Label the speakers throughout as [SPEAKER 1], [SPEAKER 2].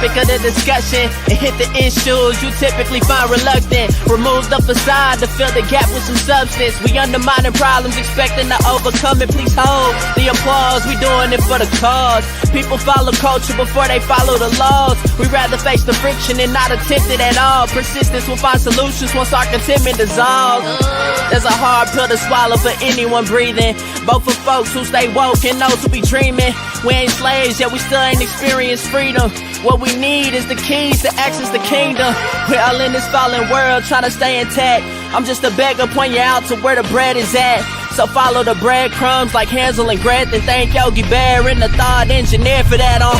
[SPEAKER 1] topic of the discussion and hit the issues you typically find reluctant. Remove the facade to fill the gap with some substance. We undermining problems, expecting to overcome it. Please hold the applause. We doing it for the cause. People follow culture before they follow the laws. We rather face the friction and not attempt it at all. Persistence will find solutions once our contentment dissolves. There's a hard pill to swallow for anyone breathing, both for folks who stay woke and those who be dreaming. We ain't slaves, yet we still ain't experienced freedom. What we need is the keys to access the kingdom. We're all in this fallen world trying to stay intact. I'm just a beggar, point you out to where the bread is at. So follow the breadcrumbs like Hansel and Gretel. And thank Yogi Bear and the thought engineer for that on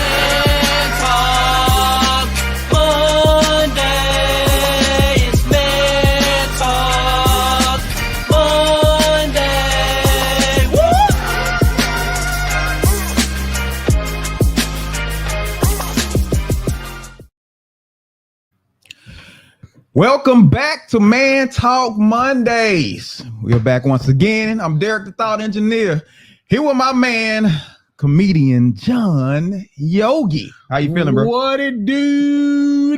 [SPEAKER 1] Monday. It's Man Talk Monday. Woo!
[SPEAKER 2] Welcome back to Man Talk Mondays. We're back once again. I'm Derek the Thought Engineer, here with my man, comedian John Yogi. How you feeling, bro?
[SPEAKER 3] What it do?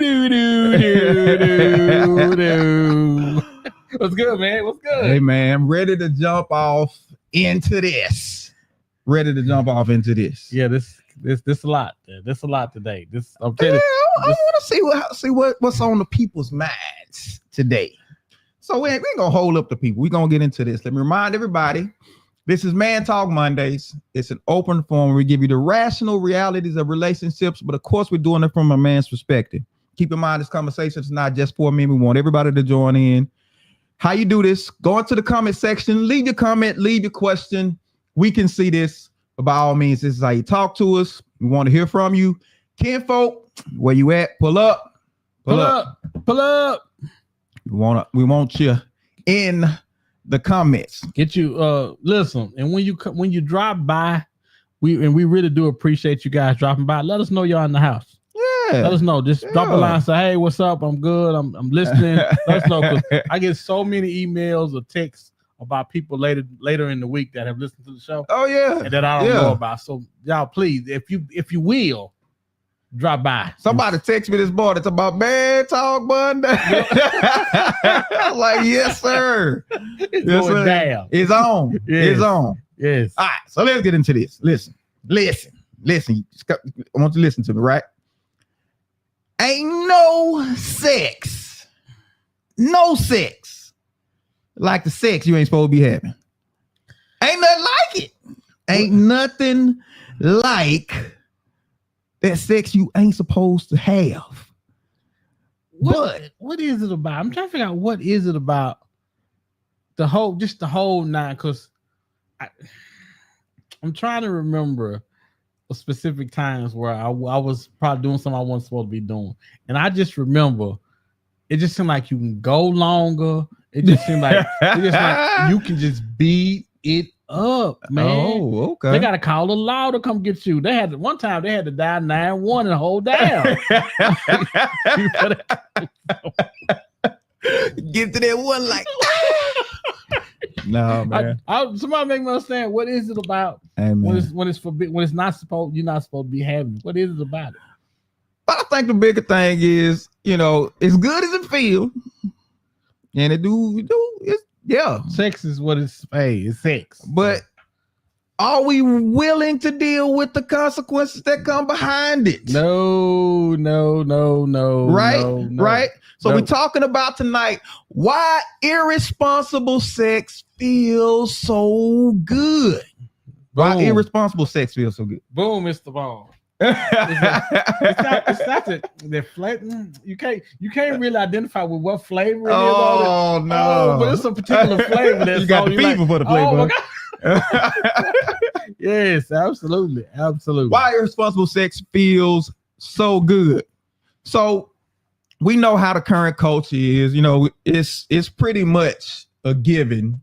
[SPEAKER 3] What's good, man? What's good?
[SPEAKER 2] Hey, man, I'm ready to jump off into this.
[SPEAKER 3] Yeah, this a lot. This a lot today. I'm telling you.
[SPEAKER 2] I want to see what's on the people's minds today. So we ain't gonna hold up the people. We're gonna get into this. Let me remind everybody, this is Man Talk Mondays. It's an open forum where we give you the rational realities of relationships, but of course we're doing it from a man's perspective. Keep in mind, this conversation is not just for me. We want everybody to join in. How you do this? Go into the comment section, leave your comment, leave your question. We can see this, but by all means, this is how you talk to us. We want to hear from you. Kinfolk, where you at? Pull up. We want you in the comments.
[SPEAKER 3] Get you listen, and when you drop by, we really do appreciate you guys dropping by. Let us know y'all in the house.
[SPEAKER 2] Yeah.
[SPEAKER 3] Let us know. Just drop a line, say, hey, what's up? I'm good. I'm listening. Let us know, because I get so many emails or texts about people later in the week that have listened to the show.
[SPEAKER 2] Oh yeah.
[SPEAKER 3] And that I don't know about. So y'all, please, if you will, drop by.
[SPEAKER 2] Somebody text me this morning. It's about Man Talk Monday. I'm like, yes, sir.
[SPEAKER 3] It's going down.
[SPEAKER 2] It's on.
[SPEAKER 3] Yes.
[SPEAKER 2] It's on.
[SPEAKER 3] Yes.
[SPEAKER 2] All right. So let's get into this. Listen. I want you to listen to me, right? Ain't no sex like the sex you ain't supposed to be having. Ain't nothing like it. Ain't nothing like that sex you ain't supposed to have.
[SPEAKER 3] What is it about? I'm trying to figure out what is it about the whole nine, because I'm trying to remember specific times where I was probably doing something I wasn't supposed to be doing. And I just remember it just seemed like you can go longer. It just seemed like you can just beat it up, man.
[SPEAKER 2] Oh, okay.
[SPEAKER 3] They gotta call the law to come get you. They had to dial 911 and hold down.
[SPEAKER 2] Get to that one like. No, man.
[SPEAKER 3] Somebody make me understand, what is it about?
[SPEAKER 2] Hey,
[SPEAKER 3] when it's forbidden, when it's not supposed, you're not supposed to be having. What is it about it?
[SPEAKER 2] But I think the bigger thing is, as good as it feels, and
[SPEAKER 3] sex is what it's. Hey, it's sex.
[SPEAKER 2] But are we willing to deal with the consequences that come behind it?
[SPEAKER 3] No.
[SPEAKER 2] Right?
[SPEAKER 3] No.
[SPEAKER 2] Right? So we're talking about tonight why irresponsible sex feels so good.
[SPEAKER 3] Boom.
[SPEAKER 2] Why irresponsible sex feels so good.
[SPEAKER 3] Boom, Mr. Bond. It's not the flavor. You can't really identify with what flavor it is.
[SPEAKER 2] Oh no!
[SPEAKER 3] But it's a particular flavor that's
[SPEAKER 2] you got the fever for the flavor.
[SPEAKER 3] Yes, absolutely.
[SPEAKER 2] Why irresponsible sex feels so good. So we know how the current culture is. It's pretty much a given.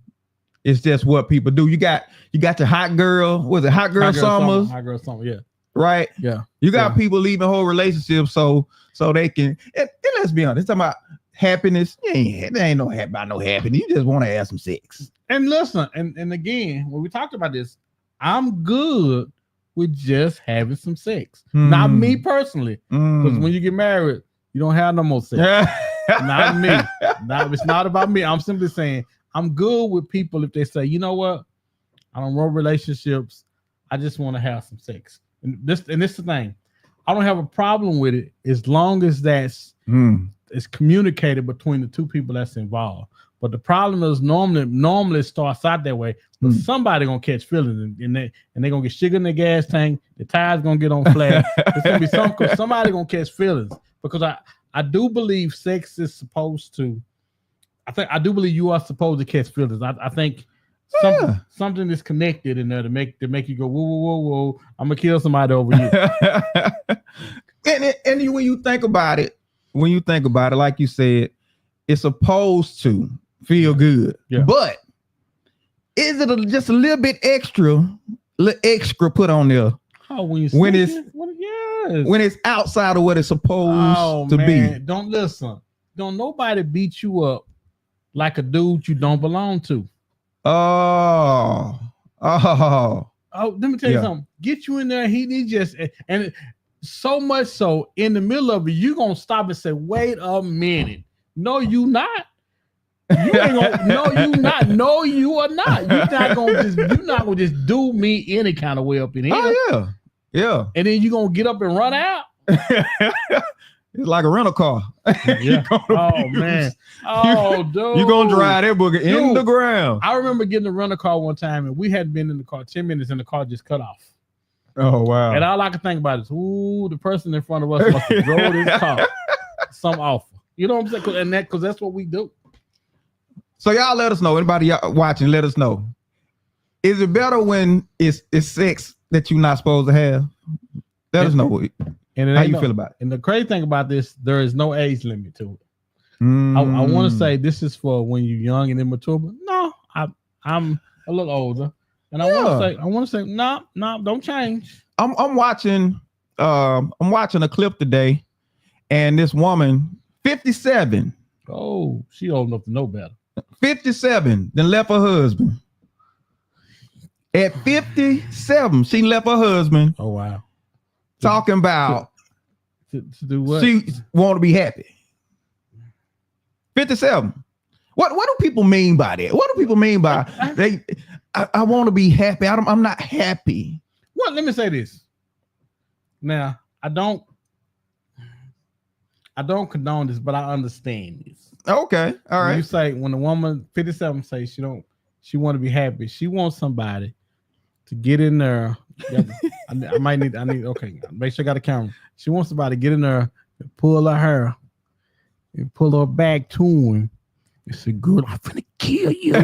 [SPEAKER 2] It's just what people do. You got your hot girl. Was it hot girl summers?
[SPEAKER 3] Hot girl summer, yeah.
[SPEAKER 2] Right?
[SPEAKER 3] Yeah.
[SPEAKER 2] You got people leaving whole relationships so they can. And let's be honest, it's talking about happiness. There ain't about no happiness. You just want to have some sex.
[SPEAKER 3] And listen, and again, when we talked about this, I'm good with just having some sex. Not me personally, because when you get married, you don't have no more sex. Not me. It's not about me. I'm simply saying I'm good with people if they say, you know what, I don't want relationships. I just want to have some sex. And this is the thing. I don't have a problem with it as long as that's it's communicated between the two people that's involved. But the problem is normally it starts out that way, but somebody gonna catch feelings and they gonna get sugar in their gas tank. The tires gonna get on flat. It's gonna be somebody gonna catch feelings because I do believe sex is supposed to. I do believe you are supposed to catch feelings. I think something is connected in there to make you go whoa. I'm gonna kill somebody over you.
[SPEAKER 2] and when you think about it, like you said, it's supposed to feel good, but is it just a little bit extra put on there when it's outside of what it's supposed to be?
[SPEAKER 3] Don't listen. Don't nobody beat you up like a dude you don't belong to.
[SPEAKER 2] Oh,
[SPEAKER 3] let me tell you something. Get you in there. He just and so much so in the middle of it, you gonna stop and say, "Wait a minute." No, you not. You ain't gonna. No, you not. No, you are not. You're not gonna just do me any kind of way up in here.
[SPEAKER 2] Oh yeah. And
[SPEAKER 3] then you gonna get up and run out.
[SPEAKER 2] It's like a rental car.
[SPEAKER 3] Yeah. Oh man. Oh, dude.
[SPEAKER 2] You're gonna drive that booger in the ground.
[SPEAKER 3] I remember getting a rental car one time, and we hadn't been in the car 10 minutes, and the car just cut off.
[SPEAKER 2] Oh wow.
[SPEAKER 3] And all I could think about is, the person in front of us must have drove this car some offer. You know what I'm saying? Because that's what we do.
[SPEAKER 2] So y'all let us know. Anybody watching, let us know. Is it better when it's sex that you're not supposed to have? Let us know.
[SPEAKER 3] And
[SPEAKER 2] how you feel about it?
[SPEAKER 3] And the crazy thing about this, there is no age limit to it. I want to say this is for when you're young and immature, but no, I'm a little older, and I want to say no, don't change.
[SPEAKER 2] I'm watching a clip today, and this woman, 57.
[SPEAKER 3] Oh, she old enough to know better. 57,
[SPEAKER 2] then left her husband. At 57, she left her husband.
[SPEAKER 3] Oh wow.
[SPEAKER 2] Talking about
[SPEAKER 3] to do what?
[SPEAKER 2] She want to be happy. 57. What do people mean by that? What do people mean by I want to be happy? I'm not happy.
[SPEAKER 3] Well, let me say this. Now, I don't condone this, but I understand this.
[SPEAKER 2] Okay, all right.
[SPEAKER 3] You say when a woman 57 says she want to be happy, she wants somebody to get in there. I need. Okay, make sure I got a camera. She wants somebody to get in there and pull her hair and pull her back to him and say, "Girl, I'm finna kill you."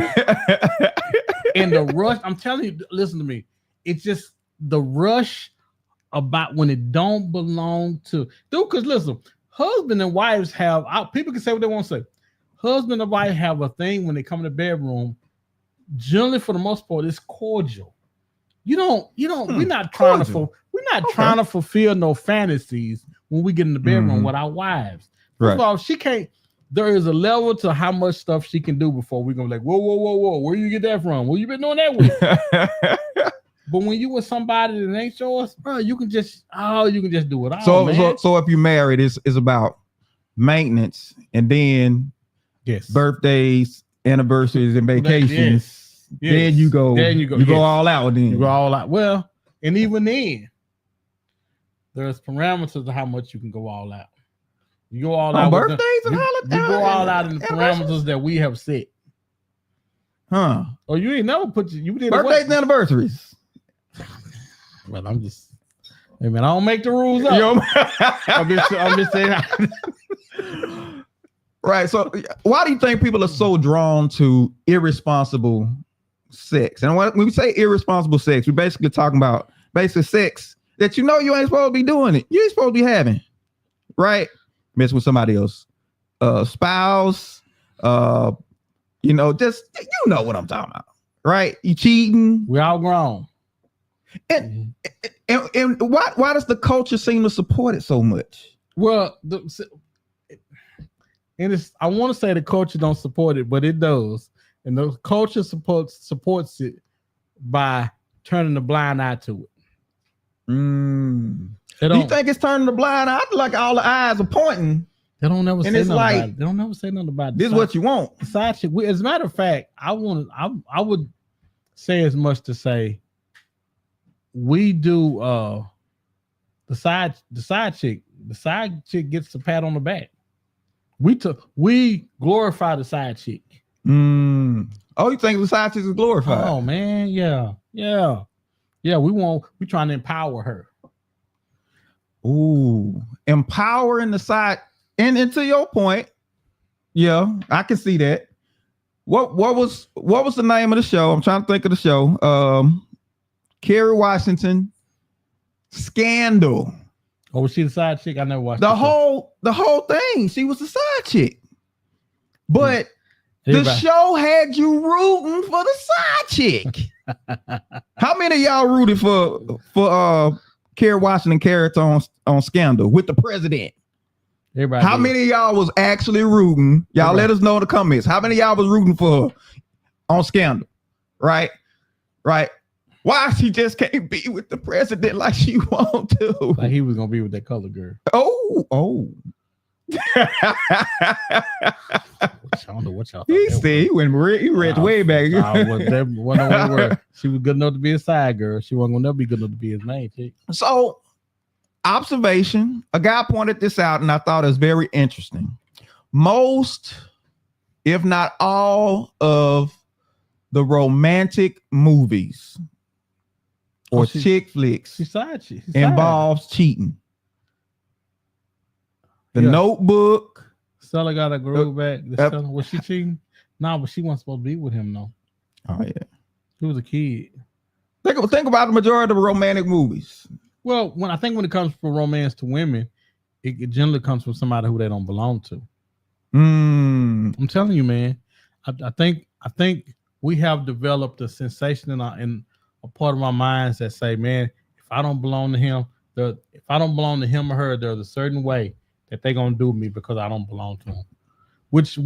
[SPEAKER 3] And the rush, I'm telling you, listen to me. It's just the rush about when it don't belong to dude. Because listen, husband and wives have. People can say what they want to say. Husband and wife have a thing when they come in the bedroom. Generally, for the most part, it's cordial. You don't. We're not trying to fulfill no fantasies when we get in the bedroom with our wives. First of all, she can't. There is a level to how much stuff she can do before we're gonna be like, whoa, where you get that from? Where you been doing that with? But when you with somebody that ain't yours, bro, you can just do it all.
[SPEAKER 2] So if you're married, it's about maintenance and then birthdays, anniversaries, and vacations.
[SPEAKER 3] Yes.
[SPEAKER 2] Then you go all out. Then
[SPEAKER 3] you go all out. Well, and even then, there's parameters of how much you can go all out. You go all out
[SPEAKER 2] birthdays and holidays.
[SPEAKER 3] You go all out in the parameters that we have set.
[SPEAKER 2] Huh?
[SPEAKER 3] Oh, you ain't never you did
[SPEAKER 2] birthdays and anniversaries.
[SPEAKER 3] Well, I'm just. Hey man, I don't make the rules up. I'm just saying.
[SPEAKER 2] Right. So, why do you think people are so drawn to irresponsible sex? And when we say irresponsible sex, we're basically talking about sex that you ain't supposed to be doing it. You ain't supposed to be having, right? Mess with somebody else, spouse, just you know what I'm talking about, right? You cheating.
[SPEAKER 3] We all grown.
[SPEAKER 2] And why does the culture seem to support it so much?
[SPEAKER 3] Well, I want to say the culture don't support it, but it does. And the culture supports it by turning the blind eye to it. They
[SPEAKER 2] Do you
[SPEAKER 3] don't.
[SPEAKER 2] think it's turning the blind eye? I feel like all the eyes are pointing.
[SPEAKER 3] They don't never
[SPEAKER 2] And
[SPEAKER 3] say
[SPEAKER 2] it's
[SPEAKER 3] nothing
[SPEAKER 2] like,
[SPEAKER 3] about it. They don't never say nothing about it.
[SPEAKER 2] This is what you want.
[SPEAKER 3] Side chick. As a matter of fact, I would say as much to say we do the side chick. The side chick gets the pat on the back. We glorify the side chick.
[SPEAKER 2] Oh, you think the side chick is glorified?
[SPEAKER 3] Oh man, yeah. We trying to empower her.
[SPEAKER 2] Ooh, empowering the side. And to your point, yeah, I can see that. What was the name of the show? I'm trying to think of the show. Kerry Washington, Scandal.
[SPEAKER 3] Oh, was she the side chick? I never watched
[SPEAKER 2] the whole thing. She was the side chick, but the show had you rooting for the side chick. How many of y'all rooted for Kerry Washington character on Scandal with the president?
[SPEAKER 3] Everybody
[SPEAKER 2] How many of y'all was actually rooting? Y'all let us know in the comments. How many of y'all was rooting for her on Scandal? Right. Why she just can't be with the president like she want to?
[SPEAKER 3] Like he was gonna be with that color girl.
[SPEAKER 2] Oh.
[SPEAKER 3] I don't know what y'all thought.
[SPEAKER 2] He read way back.
[SPEAKER 3] She was good enough to be a side girl. She wasn't gonna be good enough to be his main chick.
[SPEAKER 2] So, observation. A guy pointed this out, and I thought it was very interesting. Most, if not all, of the romantic movies or chick flicks involves cheating. The Notebook.
[SPEAKER 3] Stella got a groove back. Was she cheating? No, but she wasn't supposed to be with him, though.
[SPEAKER 2] Oh, yeah.
[SPEAKER 3] He was a kid.
[SPEAKER 2] Think about the majority of the romantic movies.
[SPEAKER 3] Well, when it comes from romance to women, it generally comes from somebody who they don't belong to. I'm telling you, man. I think we have developed a sensation in a part of our minds that say, man, if I don't belong to him, if I don't belong to him or her, there's a certain way that they're gonna do me because I don't belong to them. Which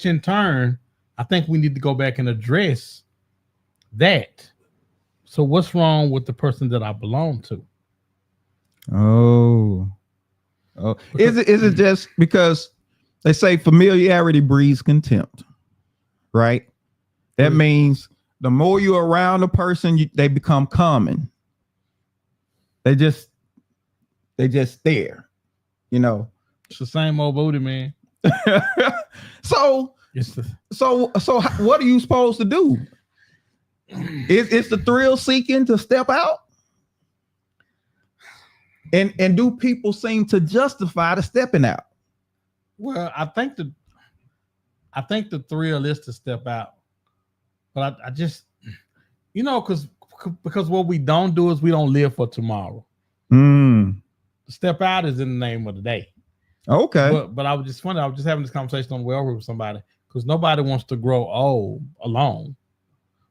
[SPEAKER 3] in turn, I think we need to go back and address that. So what's wrong with the person that I belong to?
[SPEAKER 2] Oh. Is it just because they say familiarity breeds contempt, right? That means the more you're around a person, they become common. They just there, you know.
[SPEAKER 3] It's the same old booty, man.
[SPEAKER 2] So what are you supposed to do? Is the thrill seeking to step out? And do people seem to justify the stepping out?
[SPEAKER 3] Well, I think the thrill is to step out, but I just, because what we don't do is we don't live for tomorrow. Step out is in the name of the day.
[SPEAKER 2] Okay.
[SPEAKER 3] But I was just having this conversation on the way over with somebody because nobody wants to grow old alone.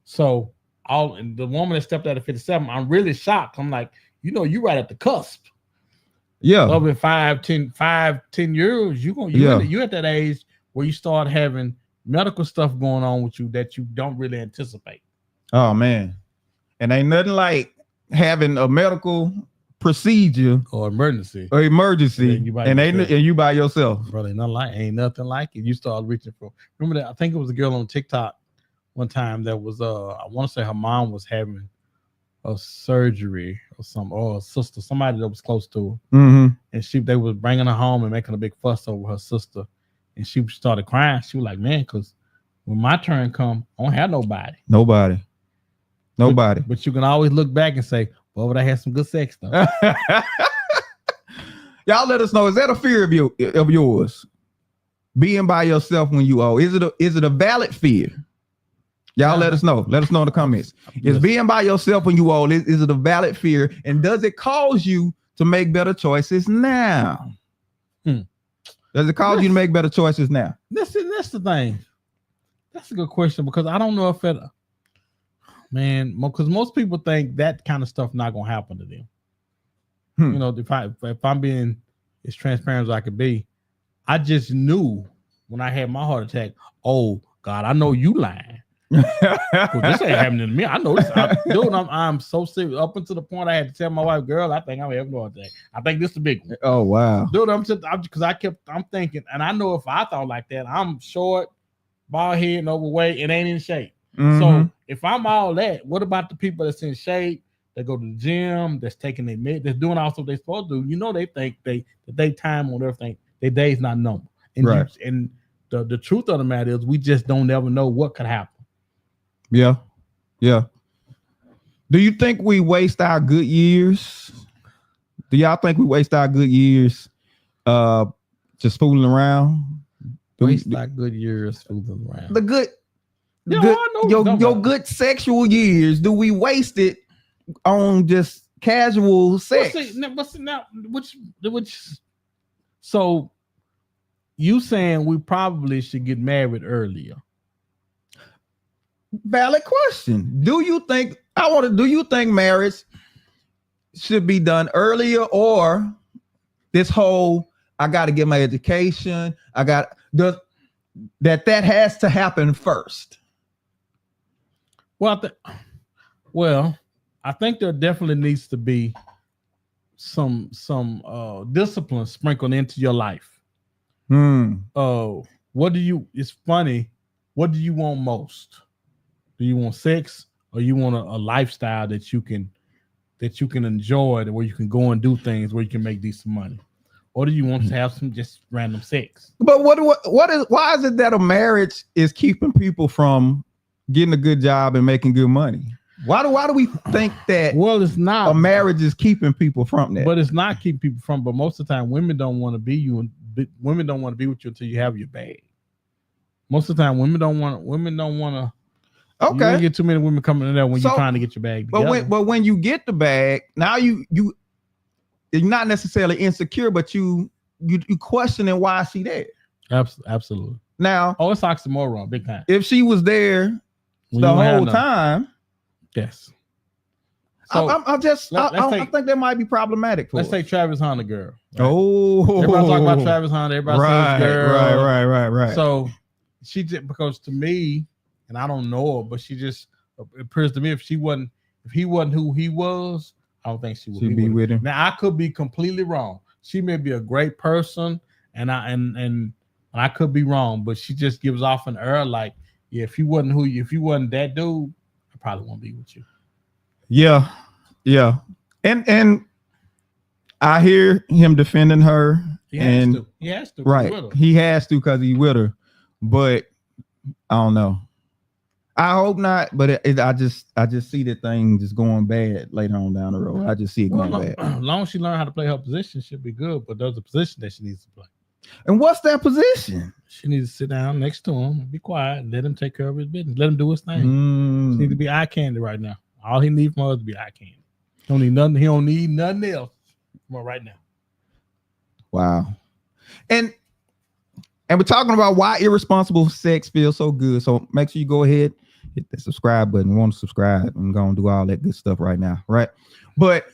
[SPEAKER 3] So the woman that stepped out at 57, I'm really shocked. I'm like, you right at the cusp.
[SPEAKER 2] Yeah.
[SPEAKER 3] Of in 10 years, you at that age where you start having medical stuff going on with you that you don't really anticipate.
[SPEAKER 2] Oh man. And ain't nothing like having a medical procedure
[SPEAKER 3] or emergency
[SPEAKER 2] and you by yourself.
[SPEAKER 3] Brother, ain't nothing like it. You start reaching for. Remember that? I think it was a girl on TikTok one time that was I want to say her mom was having a surgery or a sister, somebody that was close to her, and they was bringing her home and making a big fuss over her sister, and she started crying. She was like, man, because when my turn come, I don't have nobody. But you can always look back and say, well, but I had some good sex though.
[SPEAKER 2] Y'all let us know. Is that a fear of yours? Being by yourself when you old? Is it a valid fear? Y'all let us know. Let us know in the comments. Is being by yourself when you old, is it a valid fear? And does it cause you to make better choices now? Does it cause you to make better choices now?
[SPEAKER 3] That's the thing. That's a good question because I don't know if it, man, because most people think that kind of stuff not gonna happen to them. If I'm being as transparent as I could be, I just knew when I had my heart attack, oh God, I know you lying. 'Cause this ain't happening to me. I know this. Dude, I'm so serious. Up until the point I had to tell my wife, girl, I think I'm having no attack. I think this is the big one.
[SPEAKER 2] Oh wow.
[SPEAKER 3] Dude, I'm because I'm thinking, and I know if I thought like that, I'm short, bald head, and overweight, and ain't in shape. So if I'm all that, what about the people that's in shape, that go to the gym, that's taking their that's doing all stuff they're supposed to do? You know, they think they time on everything, their day's not numbered. And
[SPEAKER 2] right.
[SPEAKER 3] And the truth of the matter is, we just don't ever know what could happen.
[SPEAKER 2] Yeah. Yeah. Do you think we waste our good years? Do y'all think we waste our good years just fooling around?
[SPEAKER 3] Waste our good years fooling around.
[SPEAKER 2] The good,
[SPEAKER 3] I know
[SPEAKER 2] your good sexual years, do we waste it on just casual sex?
[SPEAKER 3] So you saying we probably should get married earlier?
[SPEAKER 2] Valid question. Do you think marriage should be done earlier, or this whole I got to get my education, that has to happen first?
[SPEAKER 3] Well, I think there definitely needs to be some discipline sprinkled into your life. It's funny. What do you want most? Do you want sex, or you want a lifestyle that you can enjoy, where you can go and do things, where you can make decent money? Or do you want to have some just random sex?
[SPEAKER 2] But why is it that a marriage is keeping people from getting a good job and making good money? Why do we think that?
[SPEAKER 3] Well, it's not
[SPEAKER 2] a marriage is keeping people from that.
[SPEAKER 3] But it's not keeping people from. But most of the time, women don't want to be you, and women don't want to be with you until you have your bag. Most of the time, women don't want to. Okay, you don't get too many women coming in there when you're trying to get your bag together.
[SPEAKER 2] But when you get the bag, now you're not necessarily insecure, but you questioning why she there.
[SPEAKER 3] Absolutely.
[SPEAKER 2] Now,
[SPEAKER 3] it's oxymoron, big time.
[SPEAKER 2] If she was there the whole time,
[SPEAKER 3] yes.
[SPEAKER 2] So I think that might be problematic for
[SPEAKER 3] let's
[SPEAKER 2] us.
[SPEAKER 3] say Travis Hunter girl.
[SPEAKER 2] Right? Oh,
[SPEAKER 3] everybody talk about Travis Hunter. Everybody says girl.
[SPEAKER 2] Right.
[SPEAKER 3] So she did, because to me, and I don't know her, but she just appears to me, if he wasn't who he was, I don't think she would be with him. Now I could be completely wrong. She may be a great person, and I could be wrong, but she just gives off an air like, yeah, if you wasn't that dude, I probably won't be with you. Yeah.
[SPEAKER 2] And I hear him defending her.
[SPEAKER 3] He has to.
[SPEAKER 2] Right. He has to, because he's with her. But I don't know. I hope not, but I just see the thing just going bad later on down the road. I just see it going bad.
[SPEAKER 3] As long as she learns how to play her position, she'll be good. But there's a position that she needs to play.
[SPEAKER 2] And what's that position?
[SPEAKER 3] She needs to sit down next to him and be quiet and let him take care of his business. Let him do his thing. She needs to be eye candy right now. All he needs from her is to be eye candy. He don't need nothing else right now.
[SPEAKER 2] Wow. And we're talking about why irresponsible sex feels so good. So make sure you go ahead, hit the subscribe button. We want to subscribe and go and do all that good stuff right now, right? But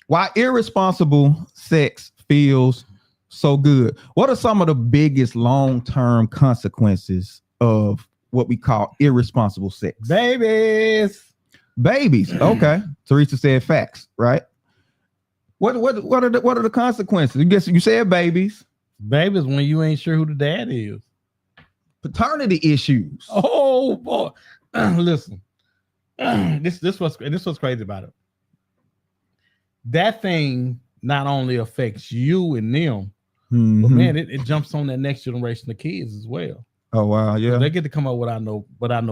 [SPEAKER 2] why irresponsible sex feels so good. What are some of the biggest long-term consequences of what we call irresponsible sex?
[SPEAKER 3] Babies.
[SPEAKER 2] Okay. Teresa said facts, right? What are the consequences? You said babies.
[SPEAKER 3] Babies when you ain't sure who the dad is.
[SPEAKER 2] Paternity issues.
[SPEAKER 3] Oh boy. Listen. This was crazy about it. That thing not only affects you and them, but man, it jumps on that next generation of kids as well.
[SPEAKER 2] Oh wow, yeah.
[SPEAKER 3] So they get to come up with I know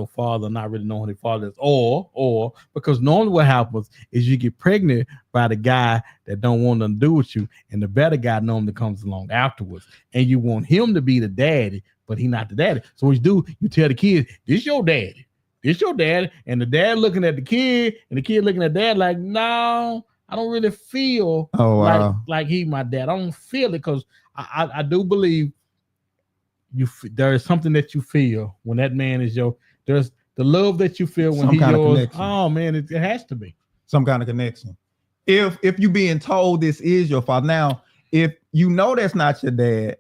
[SPEAKER 3] father, not really knowing who their father is, or because normally what happens is you get pregnant by the guy that don't want nothing to do with you, and the better guy normally comes along afterwards, and you want him to be the daddy, but he not the daddy. So what you do, you tell the kid, "This your daddy, and the dad looking at the kid, and the kid looking at dad like, "No, I don't really feel like he my dad. I don't feel it," because I do believe there is something that you feel when that man is there's the love that you feel when he's yours. Oh man, it has to be
[SPEAKER 2] some kind of connection. If you being told this is your father, now if you know that's not your dad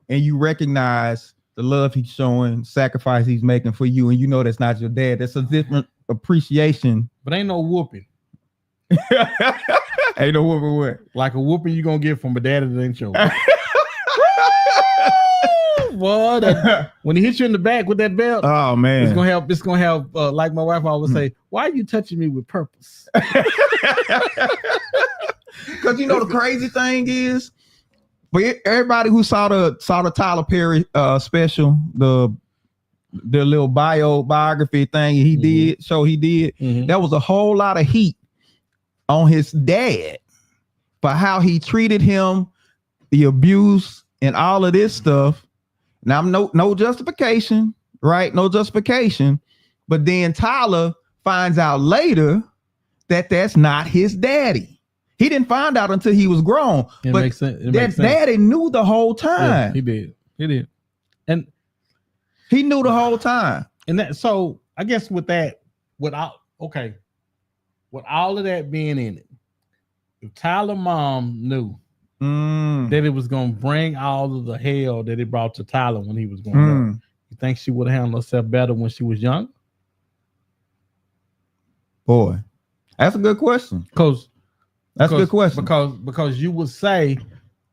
[SPEAKER 2] and you recognize the love he's showing, sacrifice he's making for you, and you know that's not your dad. That's a different appreciation.
[SPEAKER 3] But ain't no whooping.
[SPEAKER 2] Ain't no whooping what?
[SPEAKER 3] Like a whooping you gonna get from a daddy that ain't your. Boy, when he hits you in the back with that belt,
[SPEAKER 2] oh man,
[SPEAKER 3] it's gonna help. It's gonna help. Like my wife always say, "Why are you touching me with purpose?"
[SPEAKER 2] Because you know the crazy thing is, but everybody who saw the Tyler Perry special, the little biography thing he did, there was a whole lot of heat on his dad for how he treated him, the abuse and all of this stuff. Now, no justification, right? No justification. But then Tyler finds out later that that's not his daddy. He didn't find out until he was grown.
[SPEAKER 3] It makes sense.
[SPEAKER 2] That daddy knew the whole time.
[SPEAKER 3] Yeah, he did. And
[SPEAKER 2] he knew the whole time.
[SPEAKER 3] And that, so I guess with all of that being in it, if Tyler mom knew that it was going to bring all of the hell that it brought to Tyler when he was growing up, you think she would have handled herself better when she was young?
[SPEAKER 2] Boy, that's a good question. That's a good question.
[SPEAKER 3] Because you would say,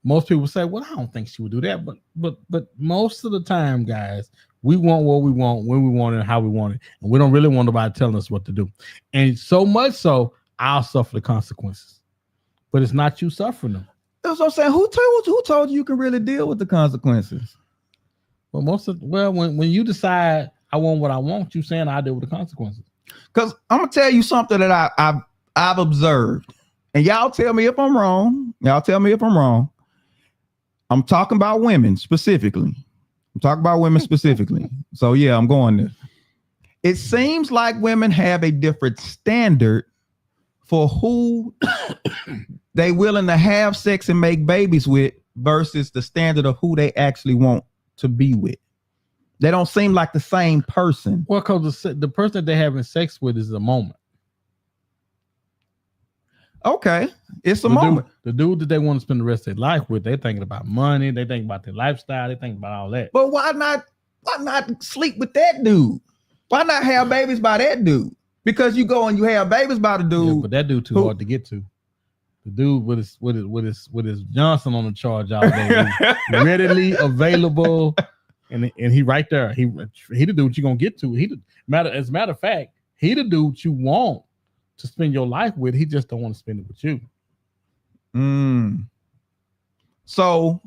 [SPEAKER 3] most people say, well, I don't think she would do that. But most of the time, guys, we want what we want, when we want it, and how we want it. And we don't really want nobody telling us what to do. And so much so, I'll suffer the consequences. But it's not you suffering them.
[SPEAKER 2] That's what I'm saying. Who told you can really deal with the consequences?
[SPEAKER 3] Well, when you decide I want what I want, you saying I deal with the consequences.
[SPEAKER 2] Because I'm gonna tell you something that I've observed, and y'all tell me if I'm wrong. I'm talking about women specifically. So yeah, I'm going there. It seems like women have a different standard for who they willing to have sex and make babies with versus the standard of who they actually want to be with. They don't seem like the same person.
[SPEAKER 3] Well, because the person that they're having sex with is a moment.
[SPEAKER 2] Okay, it's a moment.
[SPEAKER 3] The dude that they want to spend the rest of their life with, they're thinking about money, they think about their lifestyle, they think about all that.
[SPEAKER 2] But why not sleep with that dude? Why not have babies by that dude? Because you go and you have babies by the dude.
[SPEAKER 3] Yeah, but that dude too hard to get to. The dude with his Johnson on the charge all day, readily available, and he right there. He the dude you gonna get to. As a matter of fact, he the dude you want to spend your life with. He just don't want to spend it with you.
[SPEAKER 2] So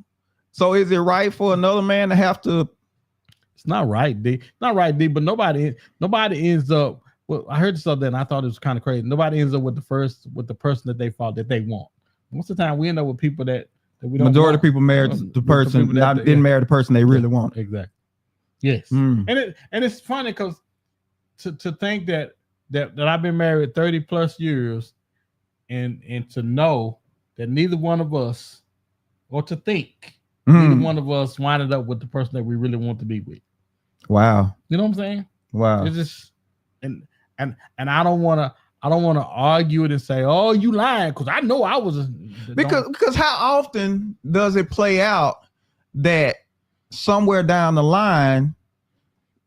[SPEAKER 2] is it right for another man to have to?
[SPEAKER 3] It's not right, D. Not right, D. But nobody ends up. Well, I heard this other day and I thought it was kind of crazy. Nobody ends up with the person that they thought that they want. Most of the time, we end up with people that we don't.
[SPEAKER 2] Majority of people married the person didn't marry the person they really want.
[SPEAKER 3] Exactly. Yes. And it's funny because to think that I've been married 30 plus years, and to know that neither one of us, or to think neither one of us winded up with the person that we really want to be with.
[SPEAKER 2] Wow.
[SPEAKER 3] You know what I'm saying?
[SPEAKER 2] Wow.
[SPEAKER 3] It's just and I don't want to argue it and say, oh, you lying, because I know I was
[SPEAKER 2] because how often does it play out that somewhere down the line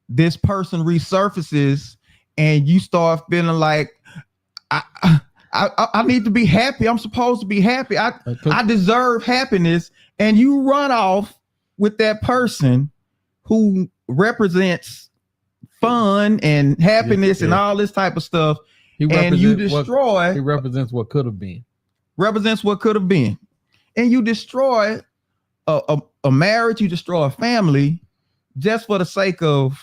[SPEAKER 2] this person resurfaces and you start feeling like I need to be happy. I'm supposed to be happy. I deserve happiness, and you run off with that person who represents fun and happiness and all this type of stuff, and you destroy.
[SPEAKER 3] He represents what could have been.
[SPEAKER 2] And you destroy a marriage. You destroy a family just for the sake of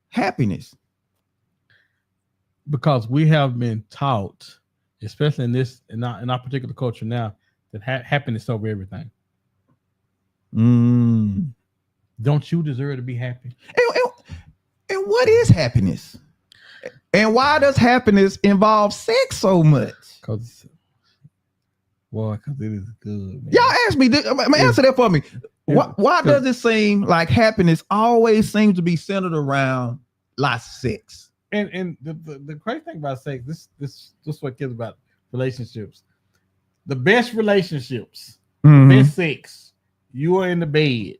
[SPEAKER 2] happiness. Because
[SPEAKER 3] we have been taught, especially in our particular culture now, that happiness over everything. Don't you deserve to be happy?
[SPEAKER 2] And what is happiness? And why does happiness involve sex so much?
[SPEAKER 3] Because it is good, man.
[SPEAKER 2] Y'all ask me, answer that for me. Why does it seem like happiness always seems to be centered around lots of sex?
[SPEAKER 3] And the crazy thing about sex, this is what kids about relationships. The best relationships, the best sex, you are in the bed.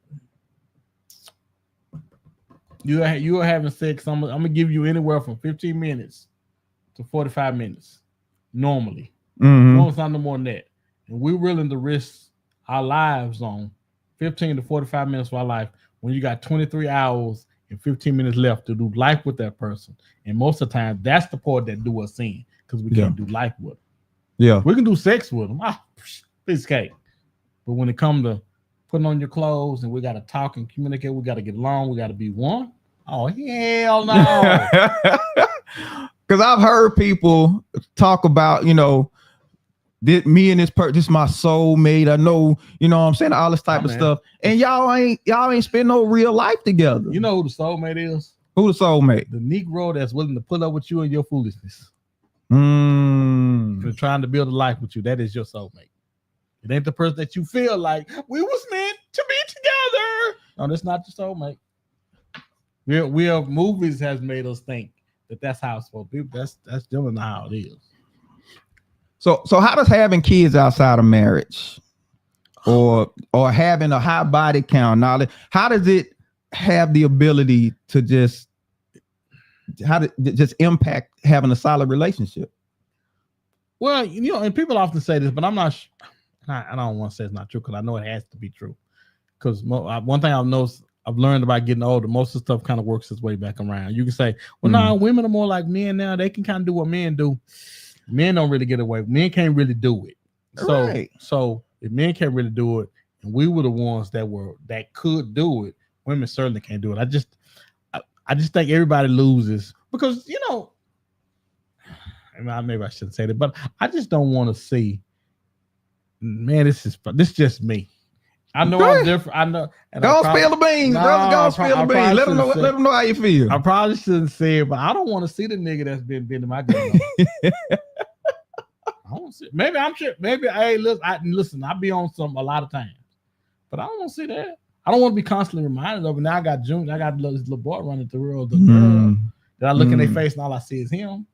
[SPEAKER 3] You are having sex. I'm gonna give you anywhere from 15 minutes to 45 minutes normally. No, it's not no more than that. And we're willing to risk our lives on 15 to 45 minutes of our life when you got 23 hours and 15 minutes left to do life with that person. And most of the time, that's the part that do us in because we can't do life with them.
[SPEAKER 2] Yeah.
[SPEAKER 3] We can do sex with them. Piece of cake. But when it comes to putting on your clothes and we got to talk and communicate, we got to get along, we got to be one. Oh, hell no.
[SPEAKER 2] Because I've heard people talk about, me and this is my soulmate. I know, what I'm saying, all this type of stuff. And y'all ain't spend no real life together.
[SPEAKER 3] You know who the soulmate is?
[SPEAKER 2] Who the soulmate?
[SPEAKER 3] The Negro that's willing to put up with you and your foolishness.
[SPEAKER 2] For
[SPEAKER 3] trying to build a life with you. That is your soulmate. It ain't the person that you feel like we was meant to be together. No, that's not your soulmate. We have movies has made us think that's how it's supposed to be. That's still not how it is.
[SPEAKER 2] So how does having kids outside of marriage or having a high body count knowledge, how does it have the ability to just impact having a solid relationship?
[SPEAKER 3] Well, and people often say this, but I'm not I don't want to say it's not true because I know it has to be true. Because one thing I've learned about getting older, most of the stuff kind of works its way back around. You can say, well, no, women are more like men now. They can kind of do what men do. Men don't really get away. Men can't really do it. So if men can't really do it, and we were the ones that could do it, women certainly can't do it. I just think everybody loses because maybe I shouldn't say that, but I just don't want to see. Man, this is just me. I know I'm different. I know.
[SPEAKER 2] Go spill the beans, brother. Go spill the beans. Let them know how you feel.
[SPEAKER 3] I probably shouldn't say it, but I don't want to see the nigga that's been to my girl. I don't see. Maybe I'm sure. Maybe listen. I be on a lot of times, but I don't want to see that. I don't want to be constantly reminded of it. Now I got June. I got this little boy running through the girl that I look in their face and all I see is him.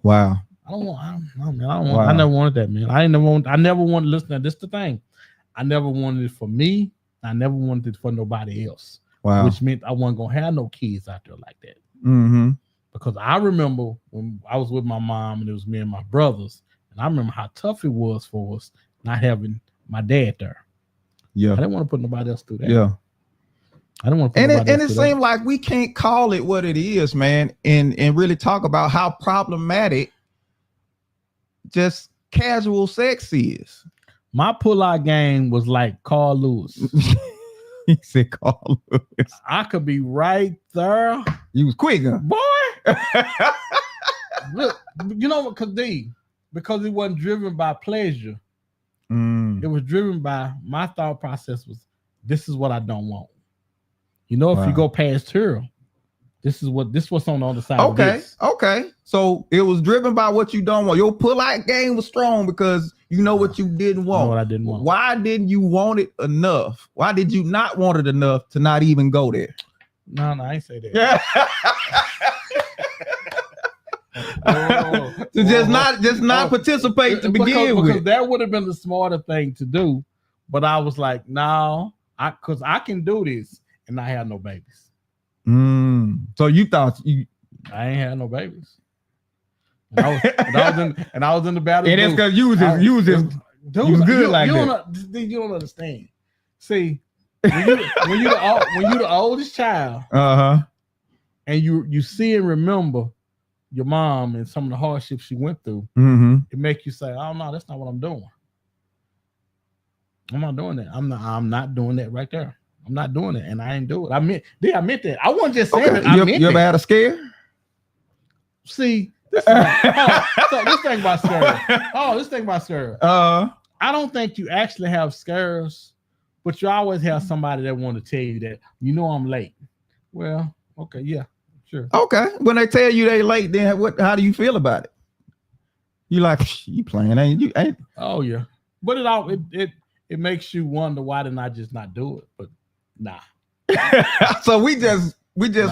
[SPEAKER 2] Wow.
[SPEAKER 3] I never wanted that, man. I never wanted to listen to this. The thing, I never wanted it for me. I never wanted it for nobody else.
[SPEAKER 2] Wow.
[SPEAKER 3] Which meant I wasn't gonna have no kids out there like that. Because I remember when I was with my mom and it was me and my brothers, and I remember how tough it was for us not having my dad there.
[SPEAKER 2] Yeah.
[SPEAKER 3] I didn't want to put nobody else through that.
[SPEAKER 2] Yeah.
[SPEAKER 3] I don't want to.
[SPEAKER 2] And it seemed like we can't call it what it is, man, and really talk about how problematic just casual sex is.
[SPEAKER 3] My pull-out game was like Carl Lewis.
[SPEAKER 2] He said Carl Lewis.
[SPEAKER 3] I could be right there.
[SPEAKER 2] You was quick, huh?
[SPEAKER 3] Boy. Look, because it wasn't driven by pleasure. It was driven by my thought process was, this is what I don't want. If you go past her, this what's on the other side.
[SPEAKER 2] Okay. So it was driven by what you don't want. Your pull-out game was strong because you know what you didn't want.
[SPEAKER 3] I know what I didn't want.
[SPEAKER 2] Why didn't you want it enough? Why did you not want it enough to not even go there?
[SPEAKER 3] No, I ain't say that.
[SPEAKER 2] To just not participate to begin with.
[SPEAKER 3] Because that would have been the smarter thing to do. But I was like, no, because I can do this and not have no babies.
[SPEAKER 2] So you thought
[SPEAKER 3] I ain't had no babies. And I was in the battle.
[SPEAKER 2] And it's because you was good like that.
[SPEAKER 3] You don't understand. See, when you the oldest child, and you see and remember your mom and some of the hardships she went through, it make you say, "Oh no, that's not what I'm doing. I'm not doing that. I'm not doing that right there. I'm not doing it, and I ain't do it. I meant that. I wasn't just saying it.
[SPEAKER 2] You ever had a scare?
[SPEAKER 3] See, this thing about scare. I don't think you actually have scares, but you always have somebody that want to tell you that I'm late. Well, okay, yeah, sure.
[SPEAKER 2] Okay, when they tell you they late, then how do you feel about it? You like you playing? Ain't you?
[SPEAKER 3] Oh yeah, but it makes you wonder why didn't I just not do it? But nah.
[SPEAKER 2] So we just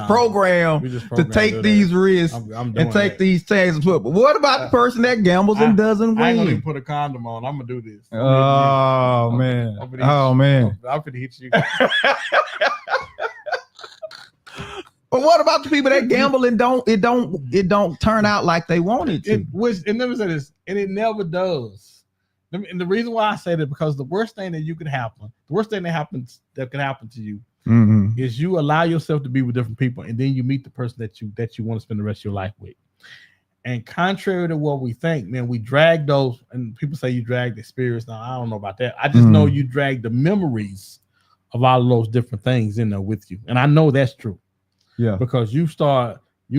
[SPEAKER 2] program to take these risks and take these chances. But what about the person that gambles and doesn't win?
[SPEAKER 3] I ain't gonna even put a condom on. I'm gonna do this.
[SPEAKER 2] Oh man. I'm gonna hit you. But what about the people that gamble and it don't turn out like they want it to?
[SPEAKER 3] It never said this, and it never does. And the reason why I say that because the worst thing that could happen to you is you allow yourself to be with different people, and then you meet the person that you want to spend the rest of your life with. And contrary to what we think, man, we drag those, and people say you drag the experience. Now, I don't know about that. I just know you drag the memories of all of those different things in there with you. And I know that's true. Yeah. Because you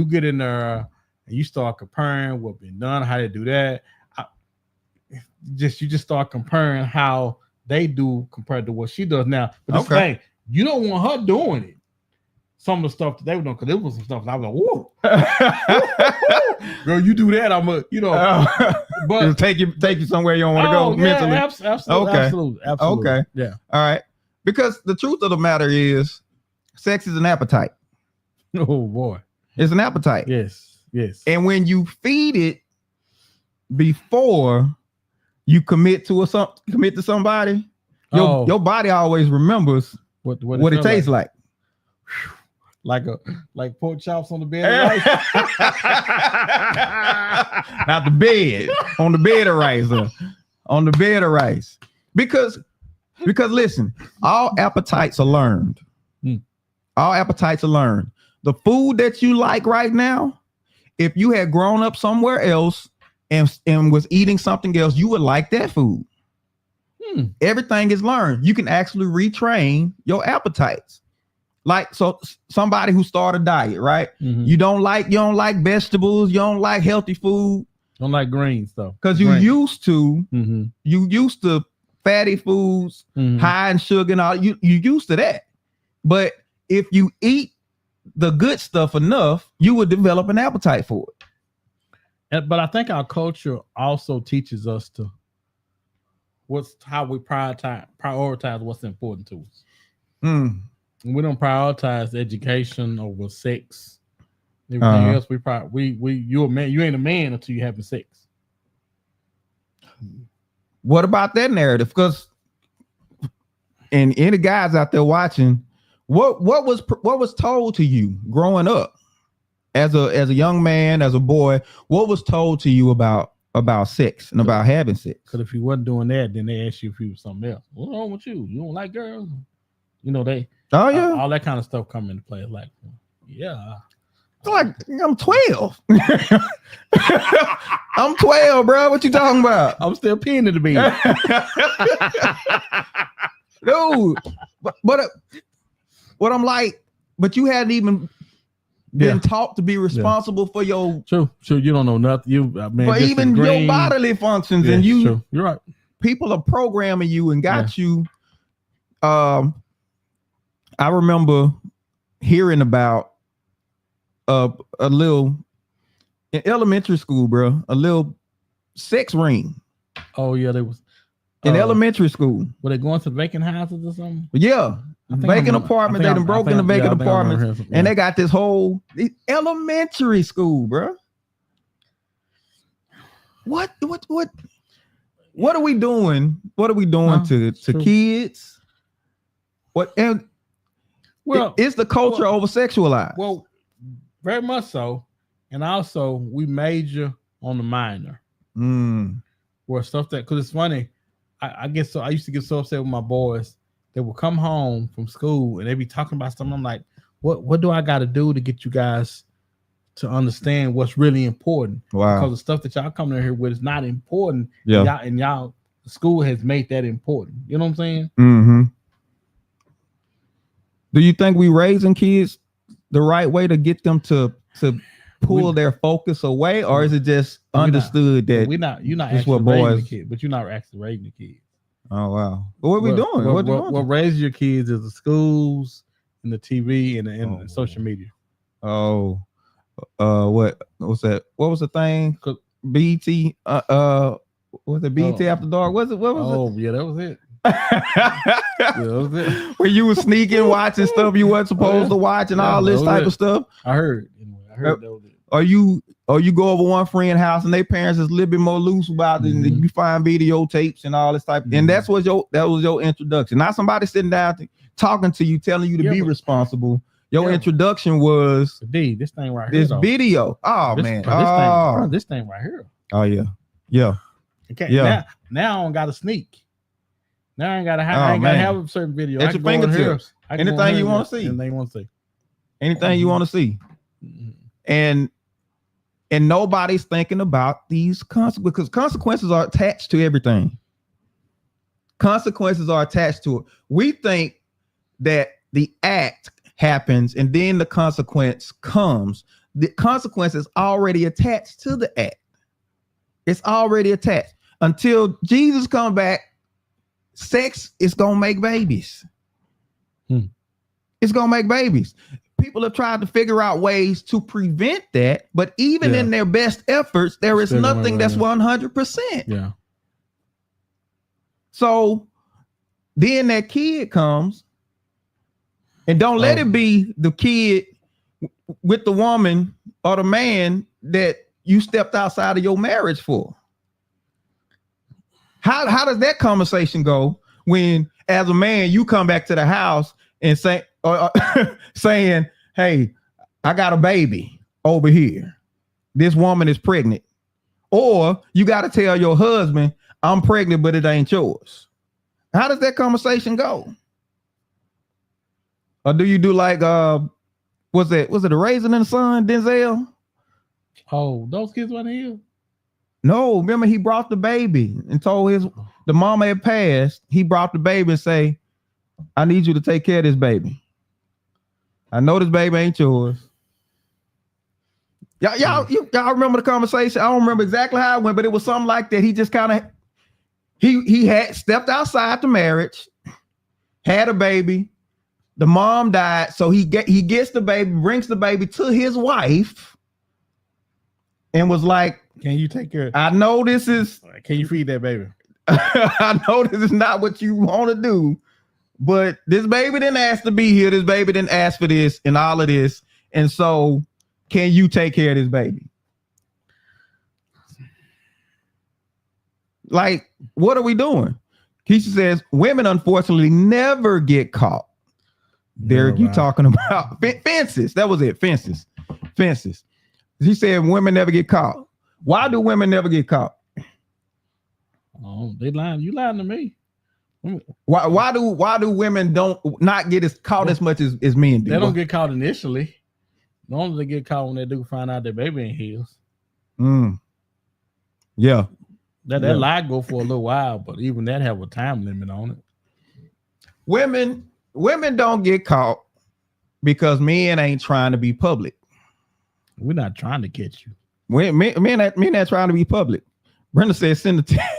[SPEAKER 3] get in there and you start comparing what's been done, how they do that. You just start comparing how they do compared to what she does now. But this thing, you don't want her doing it. Some of the stuff that they were doing, because there was some stuff and I was like, whoa. Girl, you do that, but
[SPEAKER 2] take you somewhere you don't want to go mentally.
[SPEAKER 3] Absolutely.
[SPEAKER 2] Okay.
[SPEAKER 3] Yeah.
[SPEAKER 2] All right. Because the truth of the matter is, sex is an appetite.
[SPEAKER 3] Oh boy.
[SPEAKER 2] It's an appetite.
[SPEAKER 3] Yes.
[SPEAKER 2] And when you feed it before you commit to somebody, your body always remembers what it tastes like.
[SPEAKER 3] Like pork chops on the bed of rice.
[SPEAKER 2] Not the bed. On the bed of rice. On the bed of rice. Because listen, all appetites are learned. All appetites are learned. The food that you like right now, if you had grown up somewhere else and was eating something else, you would like that food. Everything is learned. You can actually retrain your appetites. Like, so somebody who started a diet, right? You don't like vegetables, you don't like healthy food.
[SPEAKER 3] Don't like green stuff.
[SPEAKER 2] Because you used to fatty foods, high in sugar and all. You used to that. But if you eat the good stuff enough, you would develop an appetite for it.
[SPEAKER 3] But I think our culture also teaches us how we prioritize what's important to us. We don't prioritize education over sex. Everything else, you're a man. You ain't a man until you having sex.
[SPEAKER 2] What about that narrative? Because, and any guys out there watching, what was told to you growing up as a young man, as a boy? What was told to you about sex and about having sex?
[SPEAKER 3] Because if you wasn't doing that, then they ask you if you was something else. What's wrong with you? You don't like girls? They. Oh yeah, all that kind of stuff come into play. Like, yeah,
[SPEAKER 2] I'm 12. I'm 12, bro. What you talking about?
[SPEAKER 3] I'm still peeing in the bed.
[SPEAKER 2] Dude, but what I'm like, but you hadn't even been taught to be responsible for your
[SPEAKER 3] true. You don't know nothing.
[SPEAKER 2] For even your bodily functions, and
[SPEAKER 3] you're right.
[SPEAKER 2] People are programming you and got you. I remember hearing about a little in elementary school, bro, a little sex ring.
[SPEAKER 3] Oh yeah, they was
[SPEAKER 2] in elementary school.
[SPEAKER 3] Were they going to vacant houses or something?
[SPEAKER 2] Yeah, vacant apartment. They done broke into vacant apartments, and they got this whole elementary school, bro. What are we doing? What are we doing to kids? It's the culture over sexualized.
[SPEAKER 3] Well, very much so. And also we major on the minor. Or stuff because it's funny. I get so I used to get so upset with my boys. They would come home from school and they be talking about something. I'm like, what do I gotta do to get you guys to understand what's really important?
[SPEAKER 2] Wow.
[SPEAKER 3] Because the stuff that y'all coming in here with is not important.
[SPEAKER 2] Yeah.
[SPEAKER 3] Y'all the school has made that important. You know what I'm saying?
[SPEAKER 2] Mm-hmm. Do you think we raising kids the right way to get them to pull their focus away, or is it just understood that
[SPEAKER 3] you're not actually raising the kid, but you're not actually raising the kids?
[SPEAKER 2] Oh wow! What are we doing?
[SPEAKER 3] What raises your kids is the schools and the TV and the social media.
[SPEAKER 2] Oh, what's that? What was the thing? BT. Was it BT After Dark? What was it?
[SPEAKER 3] Oh yeah, that was it.
[SPEAKER 2] When you were sneaking, watching stuff you weren't supposed to watch, and all this type of stuff.
[SPEAKER 3] I heard that was it.
[SPEAKER 2] Or you go over one friend's house and their parents is a little bit more loose about it, and you find videotapes and all this type. And that was your introduction. Not somebody sitting down talking to you, telling you to be responsible. Your introduction was
[SPEAKER 3] this thing right here.
[SPEAKER 2] This video. Oh man.
[SPEAKER 3] This thing right here.
[SPEAKER 2] Oh yeah. Yeah.
[SPEAKER 3] Okay.
[SPEAKER 2] Yeah.
[SPEAKER 3] Now I don't got to sneak. Now I ain't gotta have.
[SPEAKER 2] Oh,
[SPEAKER 3] I ain't gotta
[SPEAKER 2] man.
[SPEAKER 3] have a certain video.
[SPEAKER 2] At your fingertips. Anything you want to see.
[SPEAKER 3] Anything you want to see.
[SPEAKER 2] Anything you want to see. And nobody's thinking about these consequences, because consequences are attached to everything. Consequences are attached to it. We think that the act happens and then the consequence comes. The consequence is already attached to the act. It's already attached. Until Jesus comes back, sex is gonna make babies. It's gonna make babies. People have tried to figure out ways to prevent that, but even in their best efforts, there is nothing that's 100%.
[SPEAKER 3] Yeah.
[SPEAKER 2] So then that kid comes, and don't let it be the kid with the woman or the man that you stepped outside of your marriage for. How does that conversation go when, as a man, you come back to the house and say, saying, "Hey, I got a baby over here. This woman is pregnant," or you got to tell your husband, "I'm pregnant, but it ain't yours." How does that conversation go? Or do you do like was it a Raisin in the Sun, Denzel?
[SPEAKER 3] Oh, those kids weren't here.
[SPEAKER 2] No, remember he brought the baby and told the mama had passed. He brought the baby and say, "I need you to take care of this baby. I know this baby ain't yours." Y'all remember the conversation? I don't remember exactly how it went, but it was something like that. He just kind of he had stepped outside the marriage, had a baby. The mom died, so he gets the baby, brings the baby to his wife, and was like,
[SPEAKER 3] "Can you take care?
[SPEAKER 2] I know this is.
[SPEAKER 3] Can you feed that baby?
[SPEAKER 2] I know this is not what you want to do, but this baby didn't ask to be here. This baby didn't ask for this and all of this, and so can you take care of this baby?" Like, what are we doing? Keisha says women unfortunately never get caught. Derek, you talking about fences? That was it. Fences. He said women never get caught. Why do women never get caught?
[SPEAKER 3] Oh, they lying. You lying to me.
[SPEAKER 2] Why do women not get caught as much as men do?
[SPEAKER 3] They don't get caught initially. Normally they get caught when they do find out their baby ain't his.
[SPEAKER 2] Yeah.
[SPEAKER 3] That lie go for a little while, but even that have a time limit on it.
[SPEAKER 2] Women don't get caught because men ain't trying to be public.
[SPEAKER 3] We're not trying to catch you.
[SPEAKER 2] Men not trying to be public. Brenda said send a text.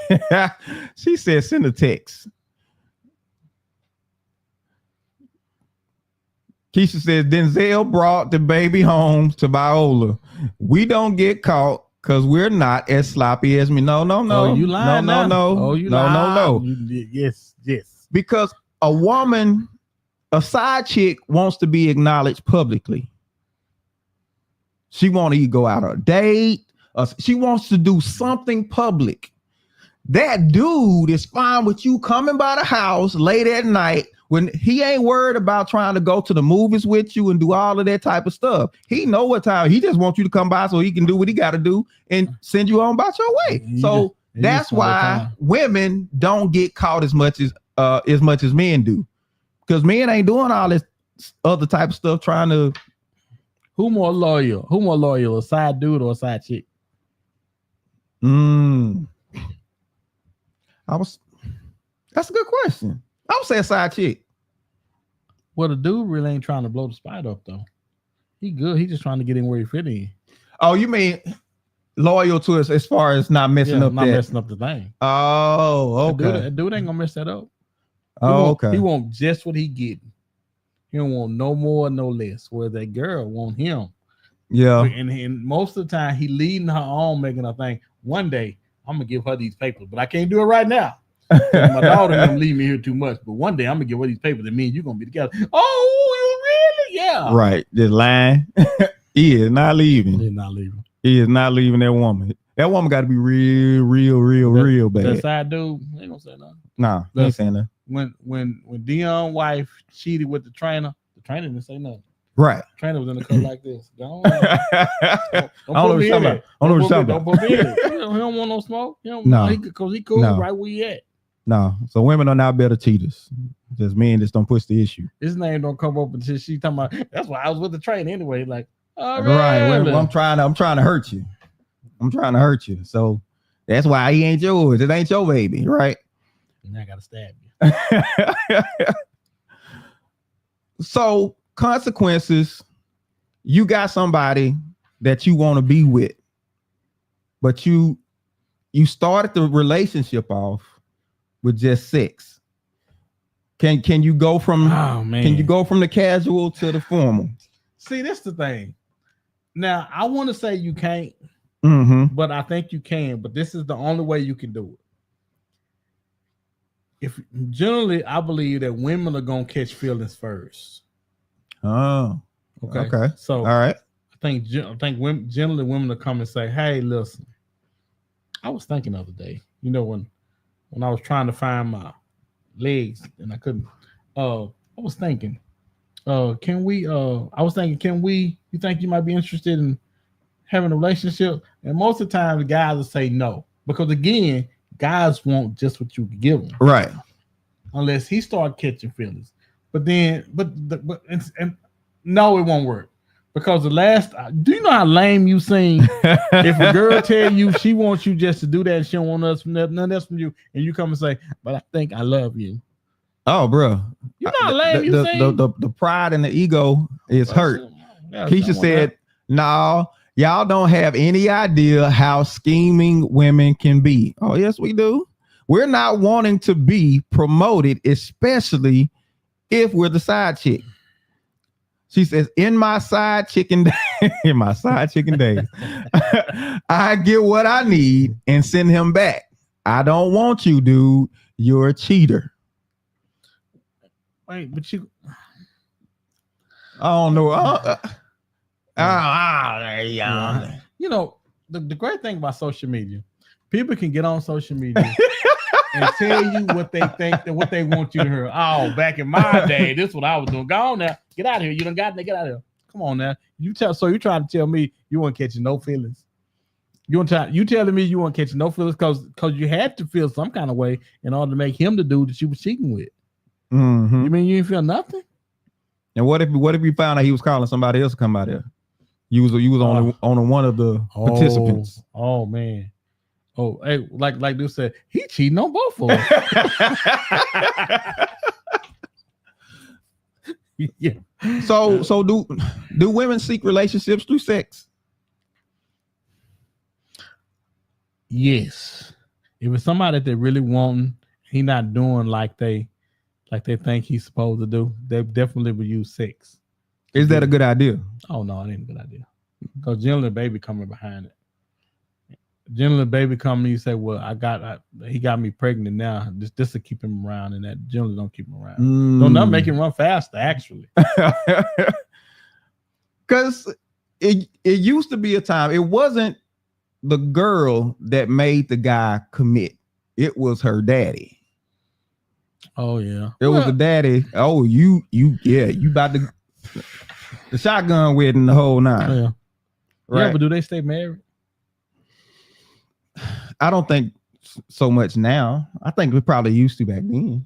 [SPEAKER 2] She said send a text. Keisha says Denzel brought the baby home to Viola. We don't get caught because we're not as sloppy as me. No.
[SPEAKER 3] Oh, you lying?
[SPEAKER 2] No.
[SPEAKER 3] Oh, you
[SPEAKER 2] no.
[SPEAKER 3] Yes.
[SPEAKER 2] Because a woman, a side chick, wants to be acknowledged publicly. She want to go out on a date. She wants to do something public. That dude is fine with you coming by the house late at night when he ain't worried about trying to go to the movies with you and do all of that type of stuff. He know what time. He just wants you to come by so he can do what he got to do and send you on about your way. So that's why women don't get caught as much as men do, because men ain't doing all this other type of stuff trying to.
[SPEAKER 3] Who more loyal, a side dude or a side chick?
[SPEAKER 2] That's a good question. I would say a side chick.
[SPEAKER 3] Well, the dude really ain't trying to blow the spot up though. He good. He just trying to get in where he fit in.
[SPEAKER 2] Oh, you mean loyal to us as far as not messing up
[SPEAKER 3] the thing.
[SPEAKER 2] Oh, okay.
[SPEAKER 3] The dude ain't gonna mess that up.
[SPEAKER 2] Okay.
[SPEAKER 3] He want just what he getting. He don't want no more, no less. Where that girl want him.
[SPEAKER 2] Yeah.
[SPEAKER 3] And most of the time he leading her on, making her think, one day I'm gonna give her these papers, but I can't do it right now. My daughter gonna leave me here too much, but one day I'm gonna give her these papers and me and you gonna be together. Oh, you really? Yeah.
[SPEAKER 2] Right. Just lying. He is not leaving.
[SPEAKER 3] He's not leaving.
[SPEAKER 2] He is not leaving that woman. That woman got to be real bad.
[SPEAKER 3] That side dude ain't gonna say nothing.
[SPEAKER 2] Nah, he ain't saying that.
[SPEAKER 3] When Dion's wife cheated with the trainer didn't say nothing.
[SPEAKER 2] Right.
[SPEAKER 3] Trainer was in the cut like this. Don't
[SPEAKER 2] I
[SPEAKER 3] put
[SPEAKER 2] don't know
[SPEAKER 3] me
[SPEAKER 2] what
[SPEAKER 3] in
[SPEAKER 2] you're
[SPEAKER 3] it.
[SPEAKER 2] talking about.
[SPEAKER 3] Don't put me in it. He don't want no smoke. He don't
[SPEAKER 2] No.
[SPEAKER 3] because he cool
[SPEAKER 2] No.
[SPEAKER 3] right where he at.
[SPEAKER 2] No. So women are not better cheaters. Just men just don't push the issue.
[SPEAKER 3] His name don't come up until she talking about. That's why I was with the trainer anyway. Like, oh,
[SPEAKER 2] Right.
[SPEAKER 3] really?
[SPEAKER 2] Well, I'm trying to hurt you. I'm trying to hurt you. So that's why he ain't yours. It ain't your baby, right?
[SPEAKER 3] And I gotta stab you.
[SPEAKER 2] So consequences, you got somebody that you want to be with, but you started the relationship off with just sex. Can you go from can you go from the casual to the formal?
[SPEAKER 3] See, that's the thing. Now I want to say you can't, but I think you can. But this is the only way you can do it. If generally, I believe that women are gonna catch feelings first.
[SPEAKER 2] Oh, okay.
[SPEAKER 3] So,
[SPEAKER 2] all right.
[SPEAKER 3] I think women generally will come and say, "Hey, listen, I was thinking the other day. You know, when I was trying to find my legs and I couldn't. I was thinking, can we? I was thinking, can we? You think you might be interested in having a relationship?" And most of the time, the guys will say no because again. Guys want just what you give them,
[SPEAKER 2] right?
[SPEAKER 3] Unless he start catching feelings, but no, it won't work because the last. Do you know how lame you seem? If a girl tell you she wants you just to do that, and she don't want none else from you, and you come and say, "But I think I love you."
[SPEAKER 2] Oh, bro,
[SPEAKER 3] you know how lame you seem.
[SPEAKER 2] The pride and the ego is hurt. Keisha said, "No." Y'all don't have any idea how scheming women can be. Oh, yes, we do. We're not wanting to be promoted, especially if we're the side chick. She says, in my side chicken days, I get what I need and send him back. I don't want you, dude. You're a cheater.
[SPEAKER 3] Wait, but you...
[SPEAKER 2] I don't know.
[SPEAKER 3] You know, the great thing about social media, people can get on social media and tell you what they think and what they want you to hear. Oh, back in my day, this is what I was doing. Go on now. Get out of here. You done got to get out of here. Come on now. So you're trying to tell me you weren't catching no feelings. You telling me you weren't catching no feelings because you had to feel some kind of way in order to make him the dude that you was cheating with.
[SPEAKER 2] Mm-hmm.
[SPEAKER 3] You mean you didn't feel nothing?
[SPEAKER 2] And what if you found out he was calling somebody else to come out there? You was on one of the participants.
[SPEAKER 3] Oh man. Oh, hey, like dude said, he cheating on both of us. Yeah.
[SPEAKER 2] So do women seek relationships through sex?
[SPEAKER 3] Yes. If it's somebody that they really want, he not doing like they think he's supposed to do, they definitely would use sex.
[SPEAKER 2] Is that a good idea?
[SPEAKER 3] Oh no, it ain't a good idea. Because generally, baby coming behind it. Generally, baby coming, you say, "Well, he got me pregnant now. This will keep him around," and that generally don't keep him around. Don't not make him run faster, actually.
[SPEAKER 2] Because it used to be a time. It wasn't the girl that made the guy commit. It was her daddy.
[SPEAKER 3] Oh yeah,
[SPEAKER 2] it was the daddy. Oh, you about to the shotgun wedding, the whole nine.
[SPEAKER 3] Yeah,
[SPEAKER 2] right.
[SPEAKER 3] Yeah, but do they stay married?
[SPEAKER 2] I don't think so much now. I think we probably used to back then,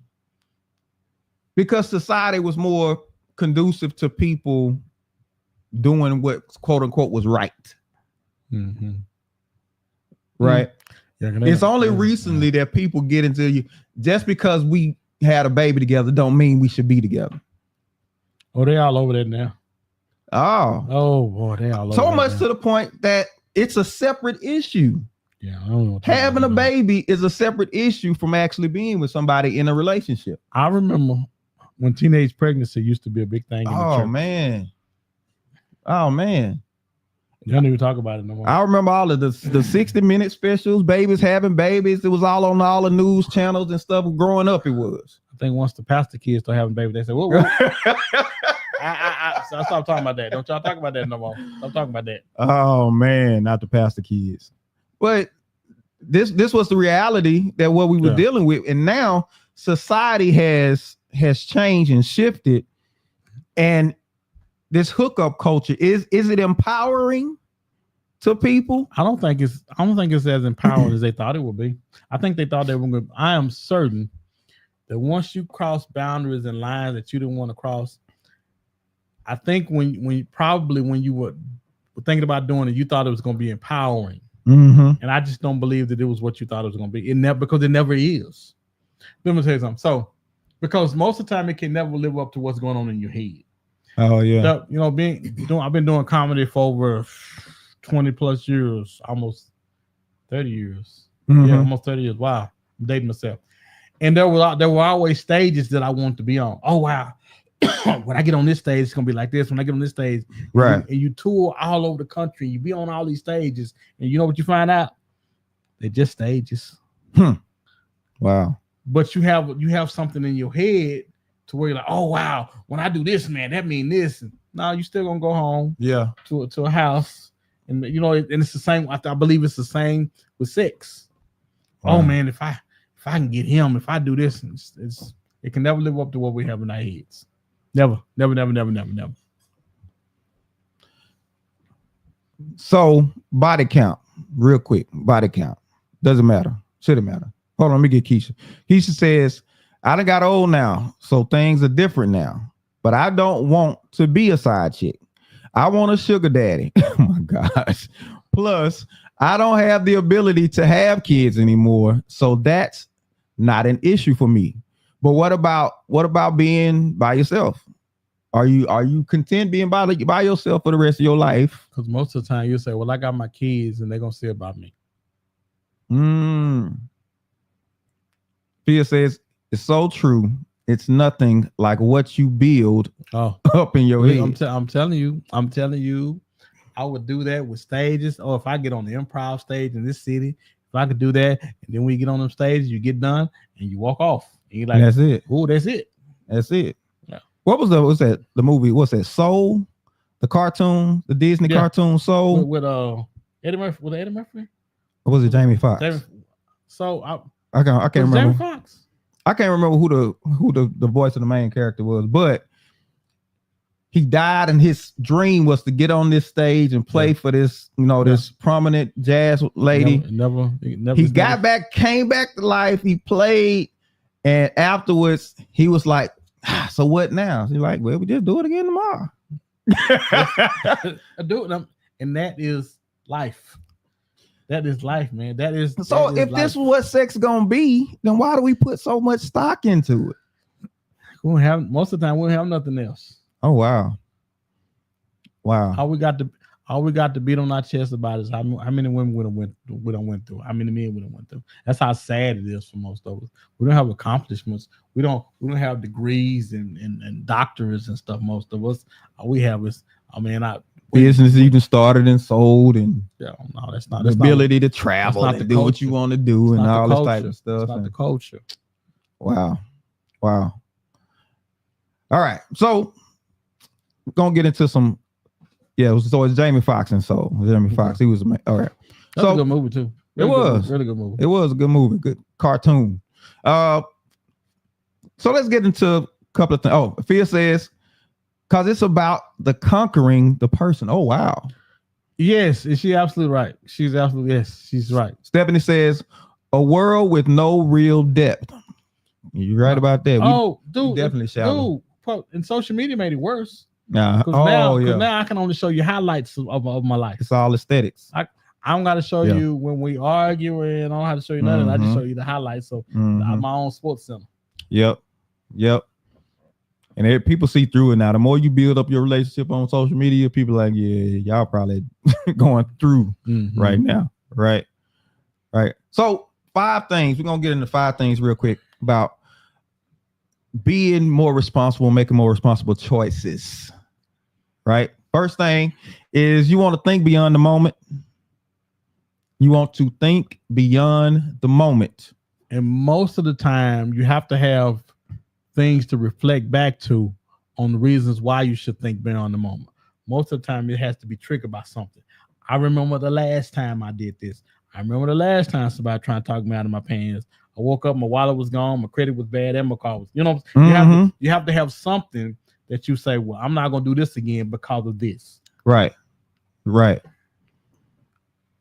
[SPEAKER 2] because society was more conducive to people doing what quote unquote was right.
[SPEAKER 3] Mm-hmm.
[SPEAKER 2] Right.
[SPEAKER 3] Yeah,
[SPEAKER 2] it's only recently that people get into you. Just because we had a baby together don't mean we should be together.
[SPEAKER 3] Oh, they all over that now.
[SPEAKER 2] Oh
[SPEAKER 3] boy, they all over
[SPEAKER 2] so
[SPEAKER 3] that
[SPEAKER 2] much
[SPEAKER 3] now.
[SPEAKER 2] To the point that it's a separate issue.
[SPEAKER 3] Yeah, I don't know.
[SPEAKER 2] Having a baby is a separate issue from actually being with somebody in a relationship.
[SPEAKER 3] I remember when teenage pregnancy used to be a big thing. In the church.
[SPEAKER 2] Oh man.
[SPEAKER 3] You don't even talk about it no more.
[SPEAKER 2] I remember all of the 60-minute specials, babies having babies. It was all on all the news channels and stuff. Growing up, it was.
[SPEAKER 3] I think once the pastor kids start having babies, they say, "Whoa." I stop talking about that. Don't y'all talk about that no more. Stop talking about that.
[SPEAKER 2] Oh man, not the pastor kids. But this was the reality that what we were dealing with, and now society has changed and shifted, and this hookup culture, is it empowering to people?
[SPEAKER 3] I don't think it's as empowering as they thought it would be. I think they thought they were going to. I am certain that once you cross boundaries and lines that you didn't want to cross, I think when you were thinking about doing it, you thought it was going to be empowering.
[SPEAKER 2] Mm-hmm.
[SPEAKER 3] And I just don't believe that it was what you thought it was going to be. Because it never is. Let me tell you something. So, because most of the time it can never live up to what's going on in your head.
[SPEAKER 2] Oh yeah.
[SPEAKER 3] I've been doing comedy for over 20 plus years, almost 30 years.
[SPEAKER 2] Mm-hmm.
[SPEAKER 3] Yeah, almost 30 years. Wow, I'm dating myself. And there were always stages that I wanted to be on. Oh wow, when I get on this stage, it's gonna be like this. When I get on this stage,
[SPEAKER 2] right?
[SPEAKER 3] And you tour all over the country. You be on all these stages, and you know what you find out? They're just stages.
[SPEAKER 2] Wow.
[SPEAKER 3] But you have something in your head to where you're like, oh wow, when I do this, man, that mean this. And no, you still gonna go home.
[SPEAKER 2] Yeah.
[SPEAKER 3] To a house, and and it's the same. I believe it's the same with sex. Wow. Oh man, if I can get him, if I do this, it can never live up to what we have in our heads. Never.
[SPEAKER 2] So body count, real quick. Body count doesn't matter. Shouldn't matter. Hold on, let me get Keisha. Keisha says, I done got old now, so things are different now. But I don't want to be a side chick. I want a sugar daddy. Oh my gosh. Plus, I don't have the ability to have kids anymore, so that's not an issue for me. But what about being by yourself? Are you content being by yourself for the rest of your life?
[SPEAKER 3] Because most of the time you say, well, I got my kids and they're gonna say about me.
[SPEAKER 2] Fia says it's so true. It's nothing like what you build up in your head.
[SPEAKER 3] I'm telling you, I would do that with stages. Or if I get on the improv stage in this city, if I could do that, and then when you get on them stages, you get done and you walk off. And you're like,
[SPEAKER 2] that's it.
[SPEAKER 3] Oh, that's it.
[SPEAKER 2] That's it.
[SPEAKER 3] Yeah.
[SPEAKER 2] What's the movie? What's that? Soul? The cartoon, the Disney cartoon Soul?
[SPEAKER 3] With Eddie Murphy. Was it Eddie Murphy?
[SPEAKER 2] Or was it Jamie Foxx? I can't remember.
[SPEAKER 3] Jamie Foxx?
[SPEAKER 2] I can't remember who the voice of the main character was, but he died and his dream was to get on this stage and play for this, this prominent jazz lady. He came back to life. He played, and afterwards he was like, so what now? He's like, well, we just do it again tomorrow.
[SPEAKER 3] And that is life. That is life, man. If
[SPEAKER 2] this is what sex gonna be, then why do we put so much stock into it?
[SPEAKER 3] Most of the time we don't have nothing else.
[SPEAKER 2] Oh wow.
[SPEAKER 3] All we got to beat on our chest about is how many women we done went through, how many men we done went through. That's how sad it is for most of us. We don't have accomplishments. We don't have degrees and doctorates and stuff. Most of us, all we have is business even started and sold, and
[SPEAKER 2] that's not the ability to travel and do what you want to do and all this type of stuff.
[SPEAKER 3] It's not the culture.
[SPEAKER 2] Wow. All right, so we're gonna get into some. It's Jamie Foxx and Soul. Jamie Foxx, he was all right.
[SPEAKER 3] That's a good movie too. Really good movie.
[SPEAKER 2] It was a good movie, good cartoon. So let's get into a couple of things. Oh, Fia says, because it's about the conquering the person. Oh wow.
[SPEAKER 3] Yes, is she absolutely right? She's right.
[SPEAKER 2] Stephanie says, a world with no real depth. You're right about that.
[SPEAKER 3] Dude,
[SPEAKER 2] definitely shallow.
[SPEAKER 3] Dude, and social media made it worse.
[SPEAKER 2] Now
[SPEAKER 3] I can only show you highlights of my life.
[SPEAKER 2] It's all aesthetics.
[SPEAKER 3] I don't got to show you when we argue, and I don't have to show you nothing. I just show you the highlights of my own sports center.
[SPEAKER 2] Yep. And people see through it now. The more you build up your relationship on social media, people are like, yeah, y'all probably going through right now. Right. So 5 things. We're going to get into 5 things real quick about being more responsible, making more responsible choices. Right. First thing is you want to think beyond the moment. You want to think beyond the moment.
[SPEAKER 3] And most of the time you have to have things to reflect back to on the reasons why you should think beyond the moment. Most of the time it has to be triggered by something. I remember the last time I did this. I remember the last time somebody trying to talk me out of my pants. I woke up, my wallet was gone, my credit was bad, and my car was, you have to have something that you say, well, I'm not gonna do this again because of this.
[SPEAKER 2] Right.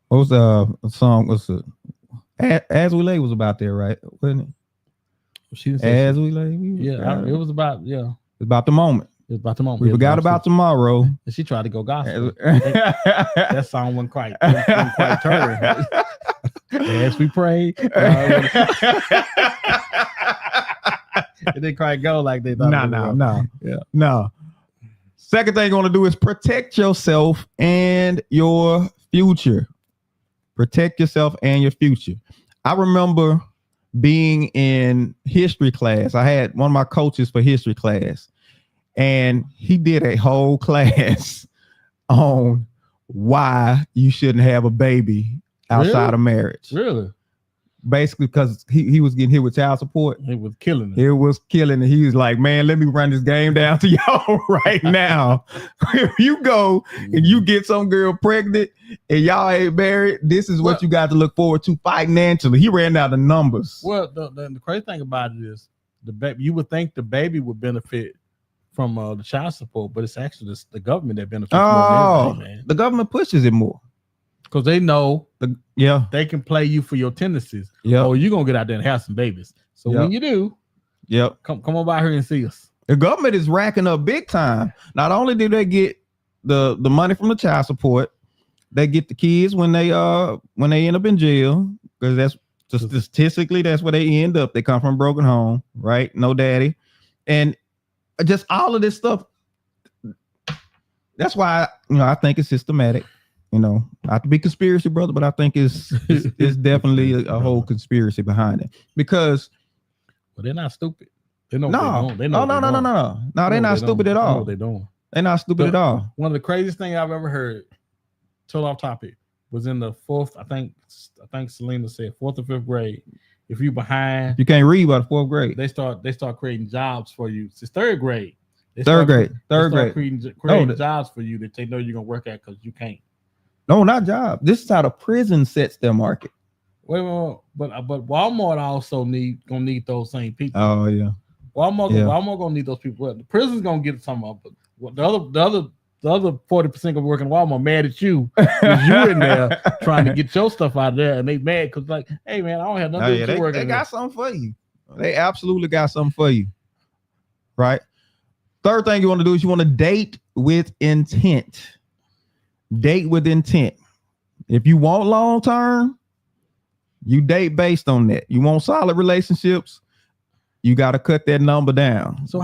[SPEAKER 2] What was the song? What's the As We Lay was about there, right? Wasn't it?
[SPEAKER 3] She didn't
[SPEAKER 2] As we lay.
[SPEAKER 3] it was about
[SPEAKER 2] It's about the moment.
[SPEAKER 3] It was about the moment.
[SPEAKER 2] We forgot about tomorrow.
[SPEAKER 3] And she tried to go gospel. That song wasn't quite turn. As we pray. It didn't quite go like they thought.
[SPEAKER 2] No. Second thing you want to do is protect yourself and your future. Protect yourself and your future. I remember being in history class. I had one of my coaches for history class, and he did a whole class on why you shouldn't have a baby outside of marriage.
[SPEAKER 3] Really?
[SPEAKER 2] Basically, because he was getting hit with child support.
[SPEAKER 3] It was killing
[SPEAKER 2] it. It was killing it. He was like, man, let me run this game down to y'all right now. If you go and you get some girl pregnant and y'all ain't married, this is what you got to look forward to financially. He ran out the numbers.
[SPEAKER 3] Well, the crazy thing about it is the baby. You would think the baby would benefit from the child support, but it's actually the government that benefits more than everything, man.
[SPEAKER 2] The government pushes it more.
[SPEAKER 3] Because they know they can play you for your tendencies.
[SPEAKER 2] Yeah.
[SPEAKER 3] Oh, you're gonna get out there and have some babies. So when you do, come on by here and see us.
[SPEAKER 2] The government is racking up big time. Not only do they get the money from the child support, they get the kids when they end up in jail, because that's statistically that's where they end up. They come from a broken home, right? No daddy, and just all of this stuff. That's why I think it's systematic. Not to be conspiracy, brother, but I think it's definitely a whole conspiracy behind it. Because
[SPEAKER 3] they're not stupid. They know
[SPEAKER 2] no,
[SPEAKER 3] they're not
[SPEAKER 2] stupid at all.
[SPEAKER 3] They're doing.
[SPEAKER 2] They're not stupid at all.
[SPEAKER 3] One of the craziest things I've ever heard, total off topic, was in the fourth. I think Selena said 4th or 5th grade. If you behind,
[SPEAKER 2] you can't read by the 4th grade.
[SPEAKER 3] They start creating jobs for you. It's 3rd grade.
[SPEAKER 2] Third grade.
[SPEAKER 3] Creating jobs for you that they know you're gonna work at because you can't.
[SPEAKER 2] No, not job. This is how the prison sets their market.
[SPEAKER 3] Wait, but Walmart also gonna need those same people.
[SPEAKER 2] Oh yeah.
[SPEAKER 3] Walmart gonna need those people. Well, the prison's gonna get some of it. But the other 40% gonna work in Walmart mad at you because you in there trying to get your stuff out of there, and they mad because like, hey man, I don't have nothing to work.
[SPEAKER 2] They got something for you. They absolutely got something for you. Right. Third thing you want to do is you want to date with intent. Date with intent. If you want long term, you date based on that. You want solid relationships, you got to cut that number down.
[SPEAKER 3] So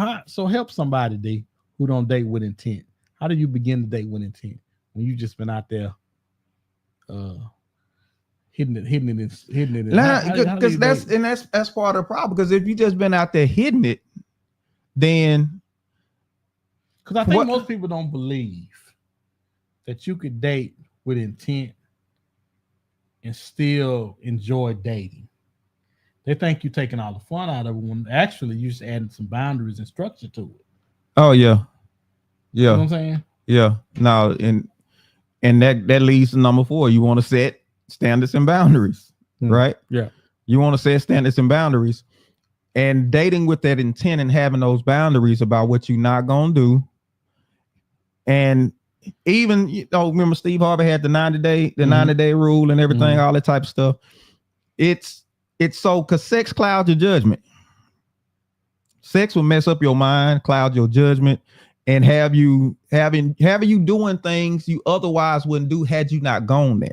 [SPEAKER 3] help somebody, D, who don't date with intent. How do you begin to date with intent when you just been out there hitting it?
[SPEAKER 2] Because that's part of the problem. Because if you just been out there hitting it, then
[SPEAKER 3] because I think most people don't believe that you could date with intent and still enjoy dating. They think you're taking all the fun out of it when actually you're just adding some boundaries and structure to it.
[SPEAKER 2] Oh yeah.
[SPEAKER 3] You know what I'm saying?
[SPEAKER 2] Yeah. No, and that leads to number 4. You want to set standards and boundaries, right?
[SPEAKER 3] Yeah.
[SPEAKER 2] You want to set standards and boundaries, and dating with that intent and having those boundaries about what you're not gonna do. And even remember Steve Harvey had the 90-day rule and everything, all that type of stuff. It's so because sex clouds your judgment. Sex will mess up your mind, cloud your judgment, and have you doing things you otherwise wouldn't do had you not gone there.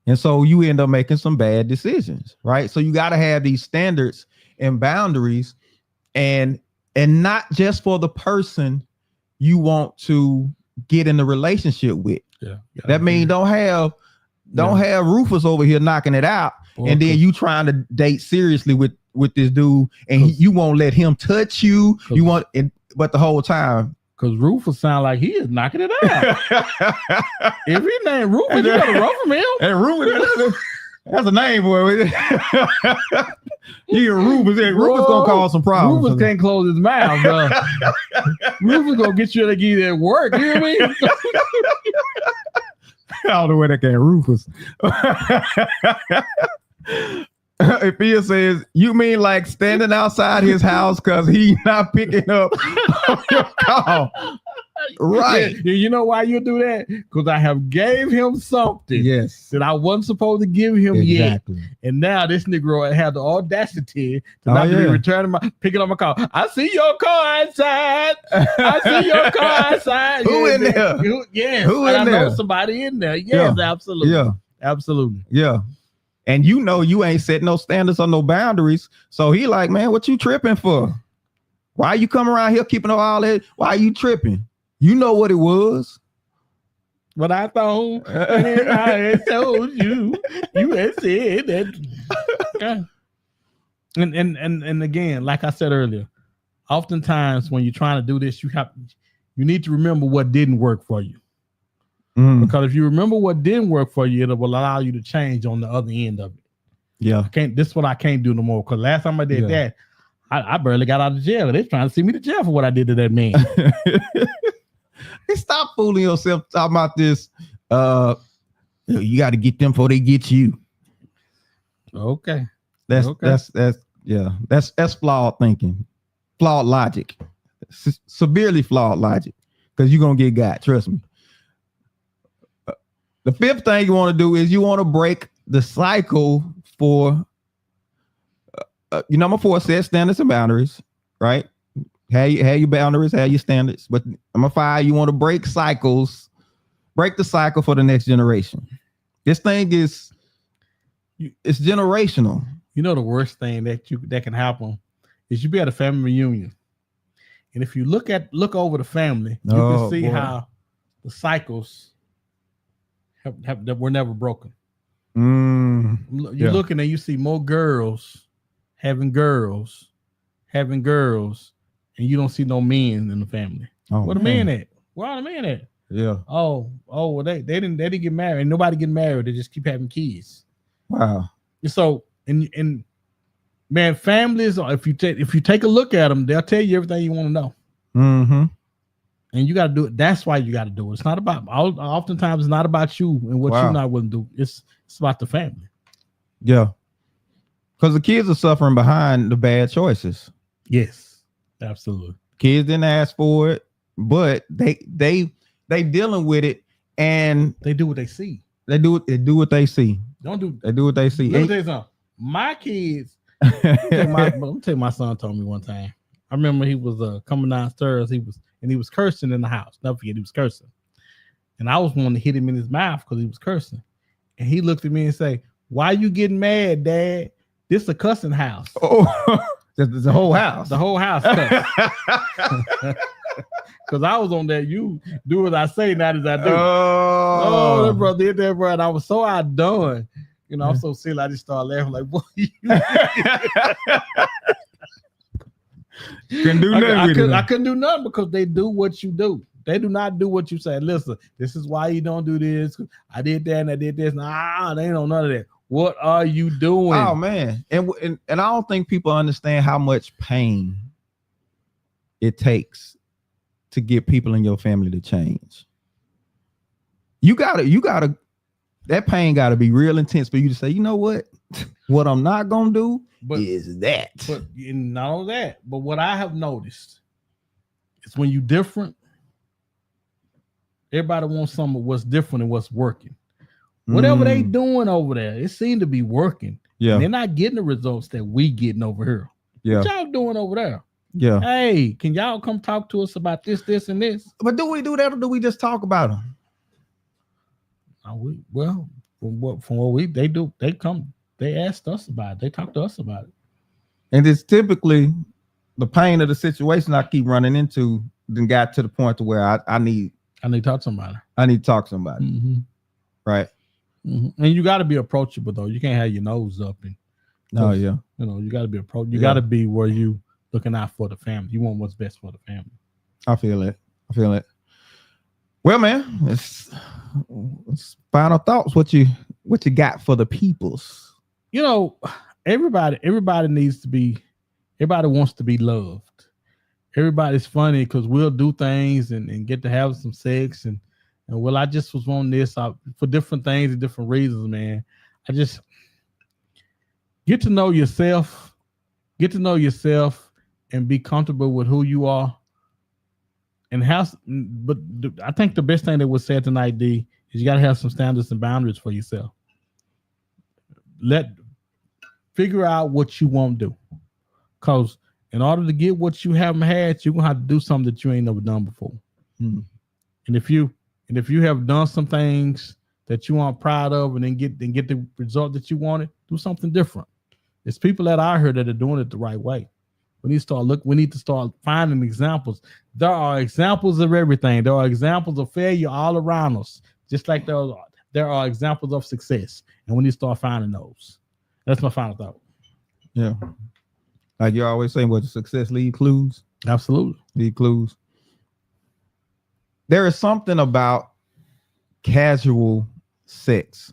[SPEAKER 2] And so you end up making some bad decisions, right? So you got to have these standards and boundaries, and not just for the person you want to get in the relationship with.
[SPEAKER 3] Yeah.
[SPEAKER 2] That means don't have Rufus over here knocking it out, and then you trying to date seriously with this dude, and you won't let him touch you. But the whole time,
[SPEAKER 3] because Rufus sound like he is knocking it out. If he named Rufus, you gotta run from him.
[SPEAKER 2] And Rufus, that's a name, boy. You Rufus gonna cause some problems.
[SPEAKER 3] Rufus can't close his mouth, bro. Rufus gonna get you to get at work. You hear me?
[SPEAKER 2] I don't know where that came, Rufus. Phil says, you mean like standing outside his house because he's not picking up your call? Right.
[SPEAKER 3] Yeah, you know why you do that? Because I have gave him something that I wasn't supposed to give him yet. And now this Negro had the audacity to not be returning picking up my call. I see your car outside. I see your car outside.
[SPEAKER 2] Who in there?
[SPEAKER 3] Yes.
[SPEAKER 2] Who in there?
[SPEAKER 3] I know somebody in there. Yes, absolutely.
[SPEAKER 2] Yeah.
[SPEAKER 3] Absolutely.
[SPEAKER 2] Yeah. And you know you ain't set no standards or no boundaries. So he like, man, what you tripping for? Why you come around here keeping all that? Why you tripping? You know what it was.
[SPEAKER 3] What I thought, and I had told you. You had said that. And again, like I said earlier, oftentimes when you're trying to do this, you need to remember what didn't work for you. Because if you remember what didn't work for you, it will allow you to change on the other end of it.
[SPEAKER 2] Yeah.
[SPEAKER 3] This is what I can't do no more. Because last time I did that, I barely got out of jail. They're trying to see me to jail for what I did to that man.
[SPEAKER 2] Hey, stop fooling yourself talking about this. You got to get them before they get you.
[SPEAKER 3] Okay.
[SPEAKER 2] That's flawed thinking, flawed logic, severely flawed logic. Because you're gonna get got. Trust me. The fifth thing you want to do is you want to break the cycle for number 4, set standards and boundaries, right? Have your boundaries, have your standards. But number 5, you want to break cycles, break the cycle for the next generation. This thing it's generational.
[SPEAKER 3] You know the worst thing that can happen is you be at a family reunion, and if you look over the family, you can see how the cycles that were never broken. You're looking and you see more girls having girls, and you don't see no men in the family. Where the men at? Where are the men at?
[SPEAKER 2] Yeah.
[SPEAKER 3] Oh, well, they didn't get married. And nobody get married. They just keep having kids.
[SPEAKER 2] Wow.
[SPEAKER 3] So and man, families, if you take a look at them, they'll tell you everything you want to know.
[SPEAKER 2] Mm-hmm.
[SPEAKER 3] And you got to do it. That's why you got to do it. It's not about. Oftentimes, it's not about you and what you're not willing to do. It's about the family. Yeah.
[SPEAKER 2] Because the kids are suffering behind the bad choices.
[SPEAKER 3] Yes, absolutely.
[SPEAKER 2] Kids didn't ask for it, but they dealing with it, and
[SPEAKER 3] they do what they see.
[SPEAKER 2] They do what they see.
[SPEAKER 3] They
[SPEAKER 2] do what they see.
[SPEAKER 3] Let me tell you something. My kids. Let me tell you, my son told me one time. I remember he was coming downstairs. He was cursing in the house. Never forget, he was cursing, and I was wanting to hit him in his mouth because he was cursing. And he looked at me and say, "Why you getting mad, Dad? This a cussing house."
[SPEAKER 2] Oh, the whole house.
[SPEAKER 3] The whole house. Because I was on that. You do as I say, not as I do. Oh, that brother did that, bro. And I was so outdone. You know, I'm so silly. I just started laughing like, "Boy, you."
[SPEAKER 2] Couldn't do nothing.
[SPEAKER 3] I couldn't do nothing because they do what you do. They do not do what you say. Listen, this is why you don't do this. I did that and I did this. Nah, they don't none of that. What are you doing?
[SPEAKER 2] Oh man, and I don't think people understand how much pain it takes to get people in your family to change. You gotta. That pain gotta be real intense for you to say, you know what? What I'm not gonna do is that.
[SPEAKER 3] But not only that, but what I have noticed is when you different, everybody wants some of what's different and what's working. Whatever they doing over there, it seemed to be working.
[SPEAKER 2] Yeah.
[SPEAKER 3] And they're not getting the results that we getting over here.
[SPEAKER 2] Yeah.
[SPEAKER 3] What y'all doing over there?
[SPEAKER 2] Yeah.
[SPEAKER 3] Hey, can y'all come talk to us about this, and this?
[SPEAKER 2] But do we do that or do we just talk about them?
[SPEAKER 3] They asked us about it. They talked to us about it.
[SPEAKER 2] And it's typically the pain of the situation I keep running into then got to the point to where I need
[SPEAKER 3] to talk to somebody.
[SPEAKER 2] I need to talk to somebody.
[SPEAKER 3] Mm-hmm.
[SPEAKER 2] Right.
[SPEAKER 3] Mm-hmm. And you got to be approachable though. You can't have your nose up and you got to be approachable. You got to be where you looking out for the family. You want what's best for the family.
[SPEAKER 2] I feel it. Well, man, it's final thoughts. What you got for the peoples?
[SPEAKER 3] You know, everybody wants to be loved. Everybody's funny because we'll do things and get to have some sex and I just was on this for different things and different reasons, man. Get to know yourself. Get to know yourself and be comfortable with who you are. And I think the best thing that was said tonight, D, is you got to have some standards and boundaries for yourself. Figure out what you want to do. Because in order to get what you haven't had, you're going to have to do something that you ain't never done before. And if you have done some things that you aren't proud of and then get the result that you wanted, do something different. There's people that I heard that are doing it the right way. We need to start finding examples. There are examples of everything. There are examples of failure all around us, just like there are examples of success. And we need to start finding those. That's my final thought.
[SPEAKER 2] Yeah. Like you always say, what success leave clues?
[SPEAKER 3] Absolutely.
[SPEAKER 2] Leave clues. There is something about casual sex.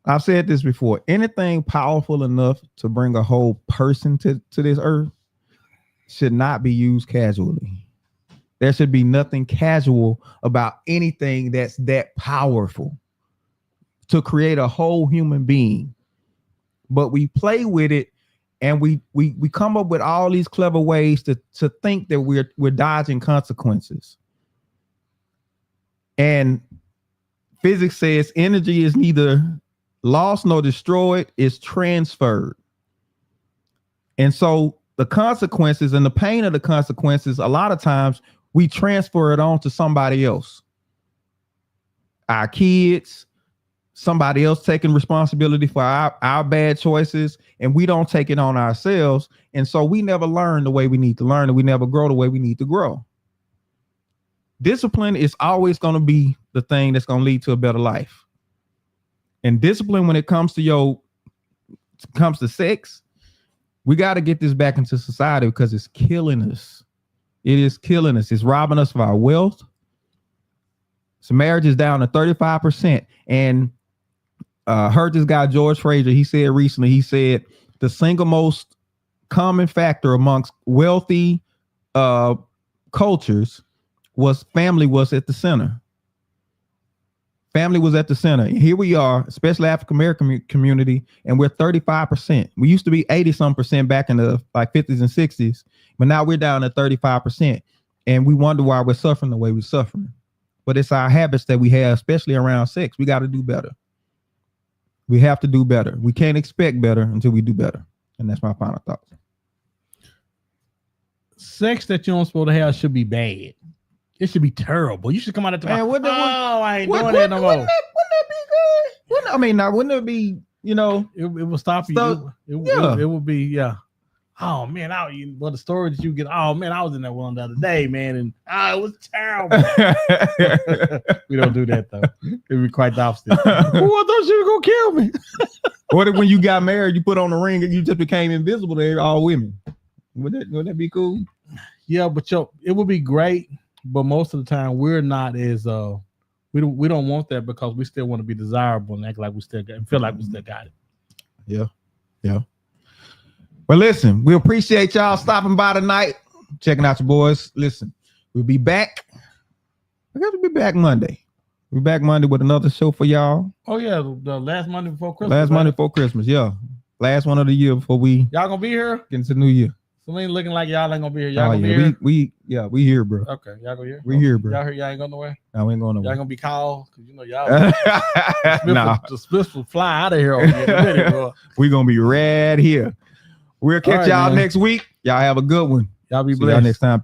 [SPEAKER 2] I've said this before. Anything powerful enough to bring a whole person to this earth should not be used casually. There should be nothing casual about anything that's that powerful to create a whole human being. But we play with it and we come up with all these clever ways to think that we're dodging consequences. And physics says energy is neither lost nor destroyed, it's transferred. And so the consequences and the pain of the consequences, a lot of times we transfer it on to somebody else. Our kids, somebody else taking responsibility for our bad choices, and we don't take it on ourselves. And so we never learn the way we need to learn, and we never grow the way we need to grow. Discipline is always going to be the thing that's going to lead to a better life. And discipline, when it comes to sex, we got to get this back into society because it's killing us. It is killing us. It's robbing us of our wealth. So marriage is down to 35%. And heard this guy, George Fraser, he said recently, the single most common factor amongst wealthy cultures was family was at the center. Family was at the center. And here we are, especially African-American community, and we're 35%. We used to be 80-some% back in the 50s and 60s, but now we're down to 35%. And we wonder why we're suffering the way we're suffering. But it's our habits that we have, especially around sex. We got to do better. We have to do better. We can't expect better until we do better. And that's my final thought.
[SPEAKER 3] Sex that you don't supposed to have should be bad. It should be terrible. You should come out at the I ain't doing that no more. Wouldn't that be good? Wouldn't it be, it will stop you. It would be, yeah. Oh man, the story that you get, oh man, I was in that one the other day, man, and it was terrible. We don't do that though. It would be quite the opposite. I thought you were gonna kill me.
[SPEAKER 2] What if when you got married, you put on the ring and you just became invisible to all women? Would that be cool?
[SPEAKER 3] Yeah, but it would be great. But most of the time, we're not as we don't want that because we still want to be desirable and act like we still got and feel like we still got it.
[SPEAKER 2] Yeah. But listen, we appreciate y'all stopping by tonight, checking out your boys. Listen, we'll be back. I guess we'll be back Monday. We'll be back Monday with another show for y'all.
[SPEAKER 3] Oh yeah, the last Monday before Christmas.
[SPEAKER 2] Monday before Christmas, yeah. Last one of the year before y'all
[SPEAKER 3] gonna be here?
[SPEAKER 2] Get into the new year.
[SPEAKER 3] So we ain't looking like y'all ain't gonna be here. Y'all gonna be here?
[SPEAKER 2] We here, bro.
[SPEAKER 3] Okay, y'all go here.
[SPEAKER 2] We here, bro.
[SPEAKER 3] Y'all here? Y'all ain't going nowhere.
[SPEAKER 2] No, we ain't going nowhere.
[SPEAKER 3] Y'all gonna be called because y'all. The Smiths will fly out of here.
[SPEAKER 2] We gonna be right here. We'll catch y'all next week. Y'all have a good one.
[SPEAKER 3] Y'all be
[SPEAKER 2] See
[SPEAKER 3] blessed.
[SPEAKER 2] y'all next time.